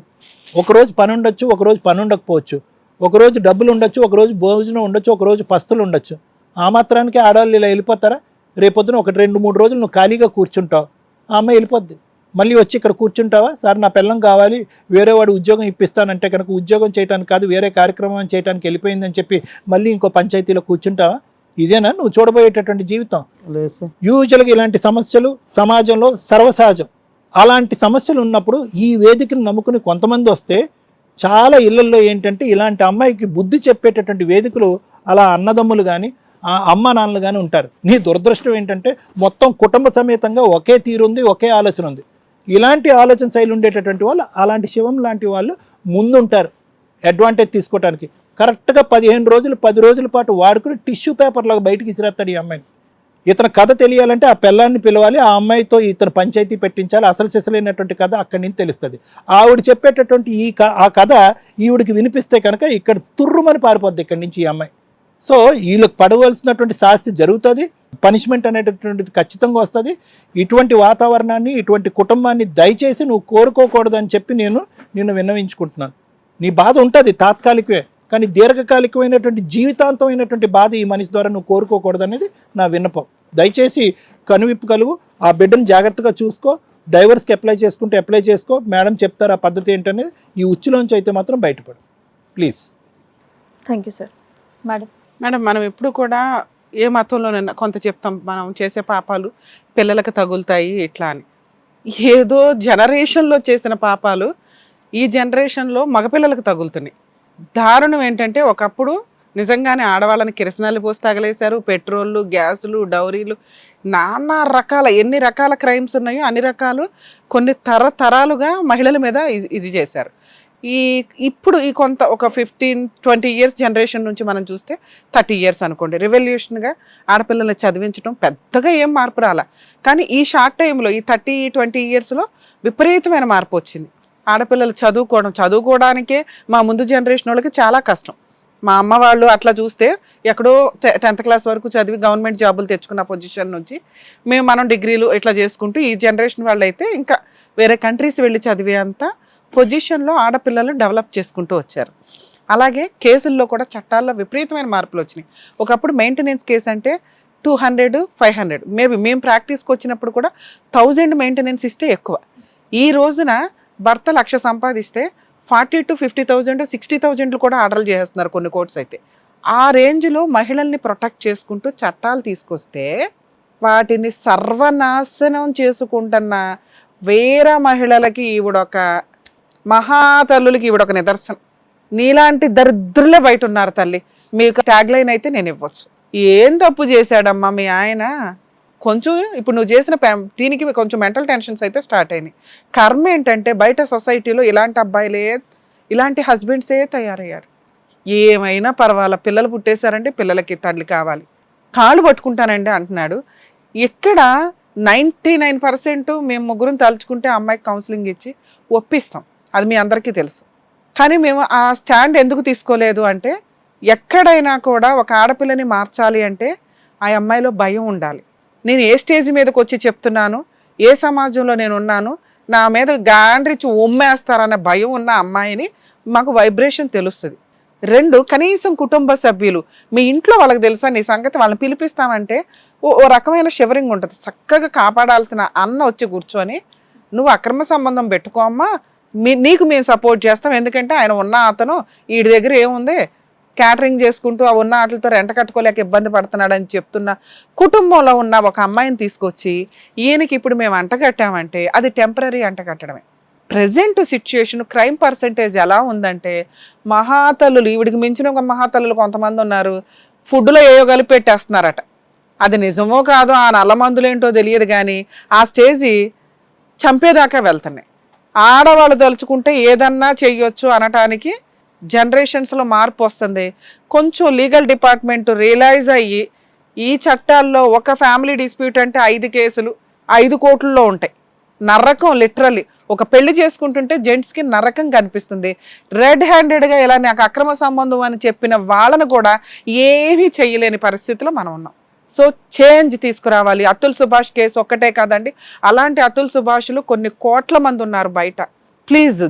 D: ఒకరోజు పని ఉండొచ్చు, ఒకరోజు పని ఉండకపోవచ్చు, ఒకరోజు డబ్బులు ఉండొచ్చు, ఒకరోజు భోజనం ఉండొచ్చు, ఒకరోజు పస్తులు ఉండొచ్చు. ఆ మాత్రానికి ఆడవాళ్ళు ఇలా వెళ్ళిపోతారా? రేపొద్దున 1-2-3 రోజులు నువ్వు ఖాళీగా కూర్చుంటావు, ఆ అమ్మాయి వెళ్ళిపోద్ది. మళ్ళీ వచ్చి ఇక్కడ కూర్చుంటావా? సార్ నా పిల్లం కావాలి, వేరే వాడు ఉద్యోగం ఇప్పిస్తానంటే కనుక ఉద్యోగం చేయడానికి కాదు వేరే కార్యక్రమం చేయడానికి వెళ్ళిపోయిందని చెప్పి మళ్ళీ ఇంకో పంచాయతీలో కూర్చుంటావా? ఇదేనా నువ్వు చూడబోయేటటువంటి జీవితం?
B: లేదు సార్.
D: యూజువల్గా ఇలాంటి సమస్యలు సమాజంలో సర్వసహజం. అలాంటి సమస్యలు ఉన్నప్పుడు ఈ వేదికను నమ్ముకుని కొంతమంది వస్తే చాలా ఇళ్లలో ఏంటంటే ఇలాంటి అమ్మాయికి బుద్ధి చెప్పేటటువంటి వేదికలు అలా అన్నదమ్ములు కానీ అమ్మ నాన్నలు కానీ ఉంటారు. నీ దురదృష్టం ఏంటంటే మొత్తం కుటుంబ సమేతంగా ఒకే తీరుంది, ఒకే ఆలోచన ఉంది. ఇలాంటి ఆలోచన శైలి ఉండేటటువంటి వాళ్ళు అలాంటి శివం లాంటి వాళ్ళు ముందుంటారు అడ్వాంటేజ్ తీసుకోవడానికి. కరెక్ట్గా 15 రోజులు 10 రోజుల పాటు వాడుకుని టిష్యూ పేపర్లాగా బయటికి ఇసిరేస్తాడు ఈ అమ్మాయిని. ఇతని కథ తెలియాలంటే ఆ పిల్లాన్ని పిలవాలి, ఆ అమ్మాయితో ఇతను పంచాయతీ పెట్టించాలి. అసలు సిసలైనటువంటి కథ అక్కడి నుంచి తెలుస్తుంది. ఆవిడ చెప్పేటటువంటి ఆ కథ ఈవిడికి వినిపిస్తే కనుక ఇక్కడ తుర్రుమని పారిపోద్ది ఇక్కడి నుంచి ఈ అమ్మాయి. సో వీళ్ళకి పడవలసినటువంటి శాస్తి జరుగుతుంది, పనిష్మెంట్ అనేటటువంటిది ఖచ్చితంగా వస్తుంది. ఇటువంటి వాతావరణాన్ని, ఇటువంటి కుటుంబాన్ని దయచేసి నువ్వు కోరుకోకూడదని చెప్పి నిన్ను విన్నవించుకుంటున్నాను. నీ బాధ ఉంటుంది తాత్కాలికమే, కానీ దీర్ఘకాలికమైనటువంటి జీవితాంతమైనటువంటి బాధ ఈ మనిషి ద్వారా నువ్వు కోరుకోకూడదు అనేది నా విన్నపం. దయచేసి కనువిప్పు కలుగు, ఆ బిడ్డను జాగ్రత్తగా చూసుకో. డైవర్స్కి అప్లై చేసుకో, మేడం చెప్తారు ఆ పద్ధతి ఏంటనేది. ఈ ఉచ్చులోంచి అయితే మాత్రం బయటపడు please.
A: Thank you sir.
C: Madam మనం ఎప్పుడు కూడా ఏ మతంలోనైనా కొంత చెప్తాం మనం చేసే పాపాలు పిల్లలకు తగులుతాయి ఇట్లా అని. ఏదో జనరేషన్లో చేసిన పాపాలు ఈ జనరేషన్లో మగపిల్లలకు తగులుతున్నాయి. దారుణం ఏంటంటే ఒకప్పుడు నిజంగానే ఆడవాళ్ళని కిరసనాలు పోసి తగలేశారు, పెట్రోళ్ళు, గ్యాసులు, డౌరీలు, నానా రకాల ఎన్ని రకాల క్రైమ్స్ ఉన్నాయో అన్ని రకాలు కొన్ని తరతరాలుగా మహిళల మీద ఇది చేశారు. ఇప్పుడు ఈ కొంత ఒక 15-20 ఇయర్స్ జనరేషన్ నుంచి మనం చూస్తే 30 ఇయర్స్ అనుకోండి రెవల్యూషన్గా ఆడపిల్లల్ని చదివించడం పెద్దగా ఏం మార్పు రాలా. కానీ ఈ షార్ట్ టైంలో ఈ 30-20 ఇయర్స్లో విపరీతమైన మార్పు వచ్చింది. ఆడపిల్లలు చదువుకోవడానికే మా ముందు జనరేషన్ వాళ్ళకి చాలా కష్టం. మా అమ్మ వాళ్ళు అట్లా చూస్తే ఎక్కడో 10th క్లాస్ వరకు చదివి గవర్నమెంట్ జాబులు తెచ్చుకున్న పొజిషన్ నుంచి మనం డిగ్రీలు ఇట్లా చేసుకుంటూ ఈ జనరేషన్ వాళ్ళు అయితే ఇంకా వేరే కంట్రీస్ వెళ్ళి చదివే అంత పొజిషన్లో ఆడపిల్లలు డెవలప్ చేసుకుంటూ వచ్చారు. అలాగే కేసుల్లో కూడా చట్టాల్లో విపరీతమైన మార్పులు వచ్చినాయి. ఒకప్పుడు మెయింటెనెన్స్ కేసు అంటే 200, 500 మేబీ మేము ప్రాక్టీస్కి వచ్చినప్పుడు కూడా 1000 మెయింటెనెన్స్ ఇస్తే ఎక్కువ. ఈ రోజున భర్త 1,00,000 సంపాదిస్తే 40 to 50,000, 60,000 కూడా ఆర్డర్లు చేస్తున్నారు కొన్ని కోర్ట్స్ అయితే. ఆ రేంజ్లో మహిళల్ని ప్రొటెక్ట్ చేసుకుంటూ చట్టాలు తీసుకొస్తే వాటిని సర్వనాశనం చేసుకుంటున్న వేరే మహిళలకి ఈవిడొక మహాతల్లులకి ఈవిడొక నిదర్శనం. నీలాంటి దరిద్రులే బయట ఉన్నారు తల్లి, మీకు ట్యాగ్ లైన్ అయితే నేను ఇవ్వచ్చు. ఏం తప్పు చేశాడమ్మా మీ ఆయన? కొంచెం ఇప్పుడు నువ్వు చేసిన దీనికి కొంచెం మెంటల్ టెన్షన్స్ అయితే స్టార్ట్ అయినాయి. కర్మ ఏంటంటే బయట సొసైటీలో ఇలాంటి అబ్బాయిలే, ఇలాంటి హస్బెండ్సే తయారయ్యారు. ఏమైనా పర్వాలా, పిల్లలు పుట్టేశారంటే పిల్లలకి తల్లి కావాలి, కాళ్ళు పట్టుకుంటానండి అంటున్నాడు. ఇక్కడ 99% మేము ముగ్గురం తలుచుకుంటే అమ్మాయికి కౌన్సిలింగ్ ఇచ్చి ఒప్పిస్తాం, అది మీ అందరికీ తెలుసు. కానీ మేము ఆ స్టాండ్ ఎందుకు తీసుకోలేదు అంటే, ఎక్కడైనా కూడా ఒక ఆడపిల్లని మార్చాలి అంటే ఆ అమ్మాయిలో భయం ఉండాలి. నేను ఏ స్టేజ్ మీదకి వచ్చి చెప్తున్నాను, ఏ సమాజంలో నేను ఉన్నాను, నా మీద గాండ్రిచ్చి ఉమ్మేస్తారన్న భయం ఉన్న అమ్మాయిని మాకు వైబ్రేషన్ తెలుస్తుంది. 2, కనీసం కుటుంబ సభ్యులు మీ ఇంట్లో వాళ్ళకి తెలుసా నీ సంగతి, వాళ్ళని పిలిపిస్తామంటే ఓ రకమైన షివరింగ్ ఉంటుంది. చక్కగా కాపాడాల్సిన అన్న వచ్చి కూర్చొని నువ్వు అక్రమ సంబంధం పెట్టుకోమ్మా, నీకు మేము సపోర్ట్ చేస్తాం, ఎందుకంటే ఆయన ఉన్న అతను వీడి దగ్గర ఏముంది క్యాటరింగ్ చేసుకుంటూ ఆ ఉన్న వాటితో రెంట కట్టుకోలేక ఇబ్బంది పడుతున్నాడని చెప్తున్న కుటుంబంలో ఉన్న ఒక అమ్మాయిని తీసుకొచ్చి ఈయనకి ఇప్పుడు మేము అంటగట్టామంటే అది టెంపరీ అంటగట్టడమే. ప్రజెంట్ సిచ్యుయేషన్ క్రైమ్ పర్సంటేజ్ ఎలా ఉందంటే, మహాతల్లులు ఈవిడికి మించిన ఒక మహాతల్లులు కొంతమంది ఉన్నారు, ఫుడ్లో ఏయో కలిపి పెట్టేస్తున్నారట. అది నిజమో కాదో ఆ నల్ల మందులేంటో తెలియదు కానీ ఆ స్టేజి చంపేదాకా వెళ్తున్నాయి. ఆడవాళ్ళు తలుచుకుంటే ఏదన్నా చెయ్యొచ్చు అనటానికి జనరేషన్స్లో మార్పు వస్తుంది. కొంచెం లీగల్ డిపార్ట్మెంట్ రియలైజ్ అయ్యి ఈ చట్టాల్లో ఒక ఫ్యామిలీ డిస్ప్యూట్ అంటే 5 కేసులు 5 కోట్లలో ఉంటాయి. నరకం, లిటరల్లీ ఒక పెళ్లి చేసుకుంటుంటే జెంట్స్కి నరకం కనిపిస్తుంది. రెడ్ హ్యాండెడ్గా ఇలా నాకు అక్రమ సంబంధం అని చెప్పిన వాళ్ళను కూడా ఏమీ చేయలేని పరిస్థితిలో మనం ఉన్నాం. సో చేంజ్ తీసుకురావాలి. అతుల్ సుభాష్ కేసు ఒక్కటే కాదండి, అలాంటి అతుల్ సుభాష్లు కొన్ని కోట్ల మంది ఉన్నారు బయట. ప్లీజ్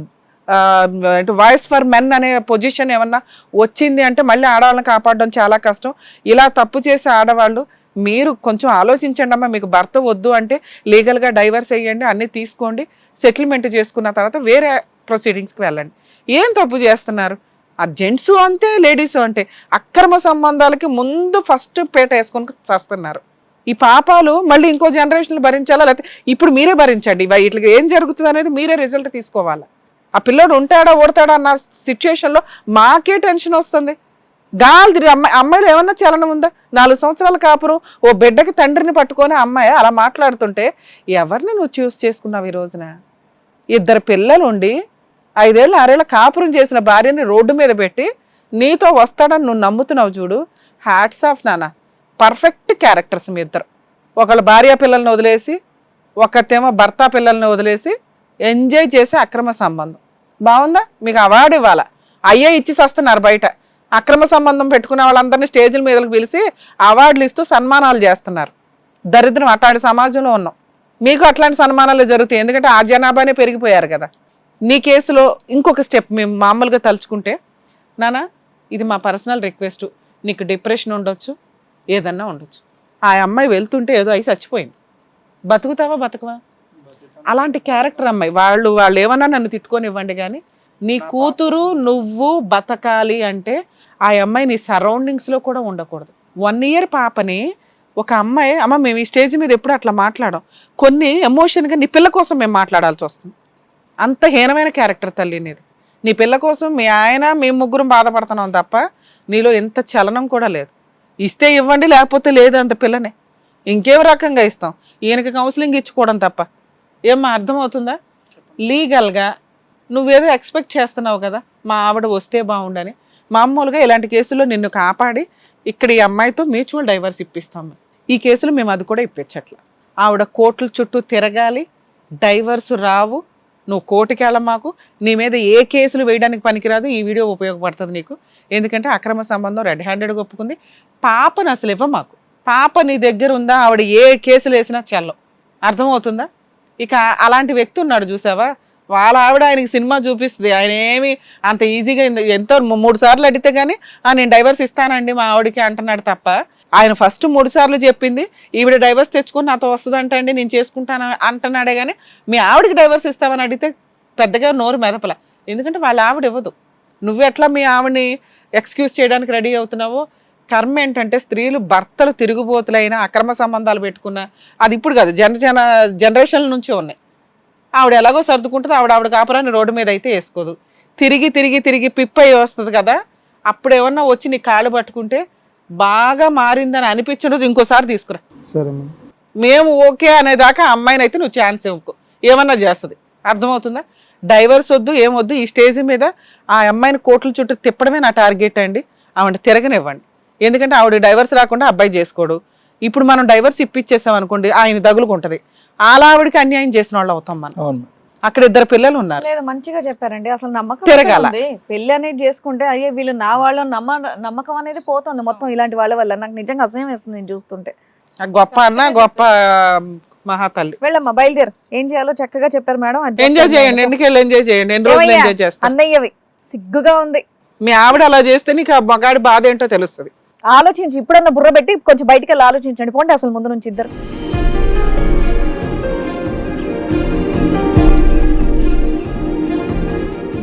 C: వాయిస్ ఫర్ మెన్ అనే పొజిషన్ ఏమన్నా వచ్చింది అంటే మళ్ళీ ఆడవాళ్ళని కాపాడడం చాలా కష్టం. ఇలా తప్పు చేసే ఆడవాళ్ళు మీరు కొంచెం ఆలోచించండి అమ్మా. మీకు భర్త వద్దు అంటే లీగల్గా డైవర్స్ అయ్యండి, అన్నీ తీసుకోండి, సెటిల్మెంట్ చేసుకున్న తర్వాత వేరే ప్రొసీడింగ్స్కి వెళ్ళండి. ఏం తప్పు చేస్తున్నారు? ఆ జెంట్స్ అంతే, లేడీస్ అంతే, అక్రమ సంబంధాలకి ముందు ఫస్ట్ పేట వేసుకొని చేస్తున్నారు. ఈ పాపాలు మళ్ళీ ఇంకో జనరేషన్లు భరించాలా, లేకపోతే ఇప్పుడు మీరే భరించండి. వీటికి ఏం జరుగుతుంది అనేది మీరే రిజల్ట్ తీసుకోవాలా. ఆ పిల్లోడు ఉంటాడా ఓడతాడా అన్న సిచ్యుయేషన్లో మాకే టెన్షన్ వస్తుంది. గాలి అమ్మాయిలు ఏమన్నా చలనం ఉందా? 4 సంవత్సరాల కాపురం, ఓ బిడ్డకి తండ్రిని పట్టుకొని అమ్మాయి అలా మాట్లాడుతుంటే ఎవరిని నువ్వు చూస్ చేసుకున్నావు? ఈ రోజున 2 పిల్లలు ఉండి 5 ఏళ్ళు 6 ఏళ్ళ కాపురం చేసిన భార్యని రోడ్డు మీద పెట్టి నీతో వస్తాడని నువ్వు నమ్ముతున్నావు చూడు. హ్యాట్స్ ఆఫ్ నాన్న, పర్ఫెక్ట్ క్యారెక్టర్స్ మీ ఇద్దరు. ఒకళ్ళ భార్య పిల్లల్ని వదిలేసి, ఒకతేమో భర్త పిల్లల్ని వదిలేసి ఎంజాయ్ చేసే అక్రమ సంబంధం. బాగుందా? మీకు అవార్డు ఇవ్వాలా? అయ్యే ఇచ్చి వస్తున్నారు బయట. అక్రమ సంబంధం పెట్టుకునే వాళ్ళందరినీ స్టేజ్ల మీదకి పిలిచి అవార్డులు ఇస్తూ సన్మానాలు చేస్తున్నారు. దరిద్రం, అట్లాంటి సమాజంలో ఉన్నాం. మీకు అట్లాంటి సన్మానాలు జరుగుతాయి, ఎందుకంటే ఆ జనాభానే పెరిగిపోయారు కదా. నీ కేసులో ఇంకొక స్టెప్ మేము మామూలుగా తలుచుకుంటే, నానా ఇది మా పర్సనల్ రిక్వెస్ట్, నీకు డిప్రెషన్ ఉండొచ్చు, ఏదన్నా ఉండొచ్చు. ఆ అమ్మాయి వెళ్తుంటే ఏదో అయి చచ్చిపోయింది, బతుకుతావా బతుకవా? అలాంటి క్యారెక్టర్ అమ్మాయి. వాళ్ళు ఏమన్నా నన్ను తిట్టుకొని ఇవ్వండి, కానీ నీ కూతురు నువ్వు బతకాలి అంటే ఆ అమ్మాయి నీ సరౌండింగ్స్లో కూడా ఉండకూడదు. 1 ఇయర్ పాపని ఒక అమ్మాయి, అమ్మ మేము ఈ స్టేజ్ మీద ఎప్పుడు అట్లా మాట్లాడాం, కొన్ని ఎమోషన్గా నీ పిల్ల కోసం మేము మాట్లాడాల్సి వస్తుంది. అంత హీనమైన క్యారెక్టర్ తల్లి నీది. నీ పిల్ల కోసం మీ ఆయన మేము ముగ్గురం బాధపడుతున్నాం తప్ప నీలో ఎంత చలనం కూడా లేదు. ఇస్తే ఇవ్వండి, లేకపోతే లేదు అంత పిల్లనే. ఇంకేం రకంగా ఇస్తాం? ఈయనకి కౌన్సిలింగ్ ఇచ్చుకోవడం తప్ప. ఏమ్మా అర్థమవుతుందా? లీగల్గా నువ్వేదో ఎక్స్పెక్ట్ చేస్తున్నావు కదా, మా ఆవిడ వస్తే బాగుండని. మామూలుగా ఇలాంటి కేసుల్లో నిన్ను కాపాడి ఇక్కడ ఈ అమ్మాయితో మ్యూచువల్ డైవర్స్ ఇప్పిస్తాం. ఈ కేసులో మేము అది కూడా ఇప్పించట్లా. ఆవిడ కోర్టుల చుట్టూ తిరగాలి, డైవర్స్ రావు, నువ్వు కోర్టుకి వెళ్ళమాకు, నీ మీద ఏ కేసులు వేయడానికి పనికిరాదు. ఈ వీడియో ఉపయోగపడుతుంది నీకు, ఎందుకంటే అక్రమ సంబంధం రెడ్ హ్యాండెడ్గా ఒప్పుకుంది. పాపను అసలు ఇవ్వమాకు. పాప నీ దగ్గర ఉందా, ఆవిడ ఏ కేసులు వేసినా చెల్లం. అర్థమవుతుందా? ఇక అలాంటి వ్యక్తి ఉన్నాడు చూసావా, వాళ్ళ ఆవిడ ఆయనకి సినిమా చూపిస్తుంది. ఆయన ఏమి అంత ఈజీగా ఎంతో 3 సార్లు అడిగితే కానీ నేను డైవర్స్ ఇస్తానండి మా ఆవిడకి అంటున్నాడు తప్ప, ఆయన ఫస్ట్ 3 సార్లు చెప్పింది ఈవిడ డైవర్స్ తెచ్చుకొని నాతో వస్తుందంటండి నేను చేసుకుంటాను అంటున్నాడే కానీ మీ ఆవిడకి డైవర్స్ ఇస్తామని అడిగితే పెద్దగా నోరు మెదపల. ఎందుకంటే వాళ్ళ ఆవిడ ఇవ్వదు. నువ్వెట్లా మీ ఆవిడని ఎక్స్క్యూజ్ చేయడానికి రెడీ అవుతున్నావో, కర్మ ఏంటంటే స్త్రీలు భర్తలు తిరుగుబోతులైనా అక్రమ సంబంధాలు పెట్టుకున్నా, అది ఇప్పుడు కాదు జనరేషన్ల నుంచి ఉన్నాయి. ఆవిడ ఎలాగో సర్దుకుంటుంది, ఆవిడ కాపురాన్ని రోడ్డు మీద అయితే వేసుకోదు. తిరిగి తిరిగి తిరిగి పిప్పయి వస్తుంది కదా, అప్పుడు ఏమన్నా వచ్చి నీ కాళ్ళు పట్టుకుంటే బాగా మారిందని అనిపించడం ఇంకోసారి తీసుకురా.
B: సరే మేడం.
C: మేము ఓకే అనేదాకా అమ్మాయిని అయితే నువ్వు ఛాన్స్ ఇవ్వకు, ఏమన్నా చేస్తుంది. అర్థమవుతుందా? డైవర్స్ వద్దు, ఏమొద్దు. ఈ స్టేజ్ మీద ఆ అమ్మాయిని కోట్ల చుట్టూ తిప్పడమే నా టార్గెట్ అండి. ఆవిడ తిరగనివ్వండి, ఎందుకంటే ఆవిడ డైవర్స్ రాకుండా అబ్బాయి చేసుకోడు. ఇప్పుడు మనం డైవర్స్ ఇప్పించేసాం అనుకోండి, ఆయన తగులుకుంటది. అలా ఆవిడకి అన్యాయం చేసిన వాళ్ళు అవుతాం మనం.
D: అవును.
C: అక్కడ 2 పిల్లలు ఉన్నారు.
A: లేదు, మంచిగా చెప్పారండి. అసలు నమ్మకం
C: తిరగాల.
A: ఉంది. పెళ్లి అనేది చేసుకుంటే అయ్యే వీళ్ళు నా వాళ్ళ నమ్మకం అనేది పోతుంది మొత్తం ఇలాంటి వాళ్ళ వల్ల. నాకు నిజంగా అసహ్యం వేస్తుంది నేను చూస్తుంటే.
C: ఆ గొప్ప అన్న, గొప్ప మహాతల్లి.
A: వెళ్ళమ్మా, బయలుదేరు. ఏం చేయాలో చక్కగా చెప్పారు మేడం.
C: ఎంజాయ్ చేయండి, ఎందుకెళ్ళి ఎంజాయ్ చేయండి. ఎన్ని రోజులు
A: ఏమయ్యా?
C: ఎంజాయ్ చేస్తాను.
A: అన్నయ్యవి సిగ్గుగా ఉంది.
C: మీ ఆవిడ అలా చేస్తే నీకు ఆ మగాడి బాధ ఏంటో తెలుస్తుంది.
A: ఆలోచించి ఇప్పుడన్నా బుర్ర పెట్టి కొంచెం బయటికి వెళ్ళి ఆలోచించండి. పోండి అసలు ముందు నుంచి ఇద్దరు.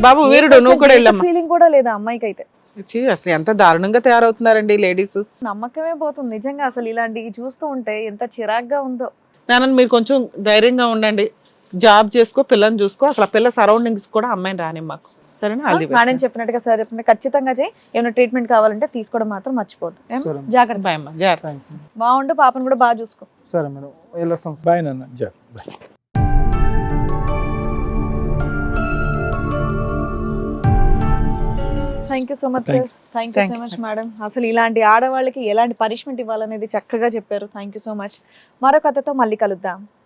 C: బాబు వీరుడు, నువ్వు కూడా వెళ్ళమ్మా.
A: ఫీలింగ్ కూడా లేదా అమ్మాయికి అయితే.
C: ఛీ, అసలు ఎంత దారుణంగా తయారవుతున్నారండి లేడీస్.
A: నమ్మకమే పోతుంది నిజంగా. అసలు ఇలాంటివి చూస్తూ ఉంటే ఎంత చిరాగ్గా ఉందో.
C: నాన్న మీరు కొంచెం ధైర్యంగా ఉండండి, జాబ్ చేసుకో, పిల్లని చూసుకో. అసలు ఆ పిల్ల సరౌండింగ్స్ కూడా అమ్మాయిని రాని మాకు, సరేనా?
A: మేడం చెప్పినట్టుగా సార్ చెప్పినట్టు ఖచ్చితంగా చేయి. ఏమైనా ట్రీట్మెంట్ కావాలంటే తీసుకోవడం మాత్రం మర్చిపోద్దు.
B: సరే.
A: జాగ్రత్త.
C: బాయ్ అమ్మా, జాగ్రత్త.
B: Thanks madam.
A: బాగుండు, పాపను కూడా బాగా చూసుకో.
B: సరే మేడం, వెళ్ళొస్తాం సార్.
D: బాయ్ నాన్న, bye.
A: Thank you so much sir. Thank you so much madam. అసలు ఇలాంటి ఆడవాళ్ళకి ఎలాంటి పనిష్మెంట్ ఇవ్వాలనేది చక్కగా చెప్పారు. Thank you so much. మరో కథతో మళ్ళీ కలుద్దాం.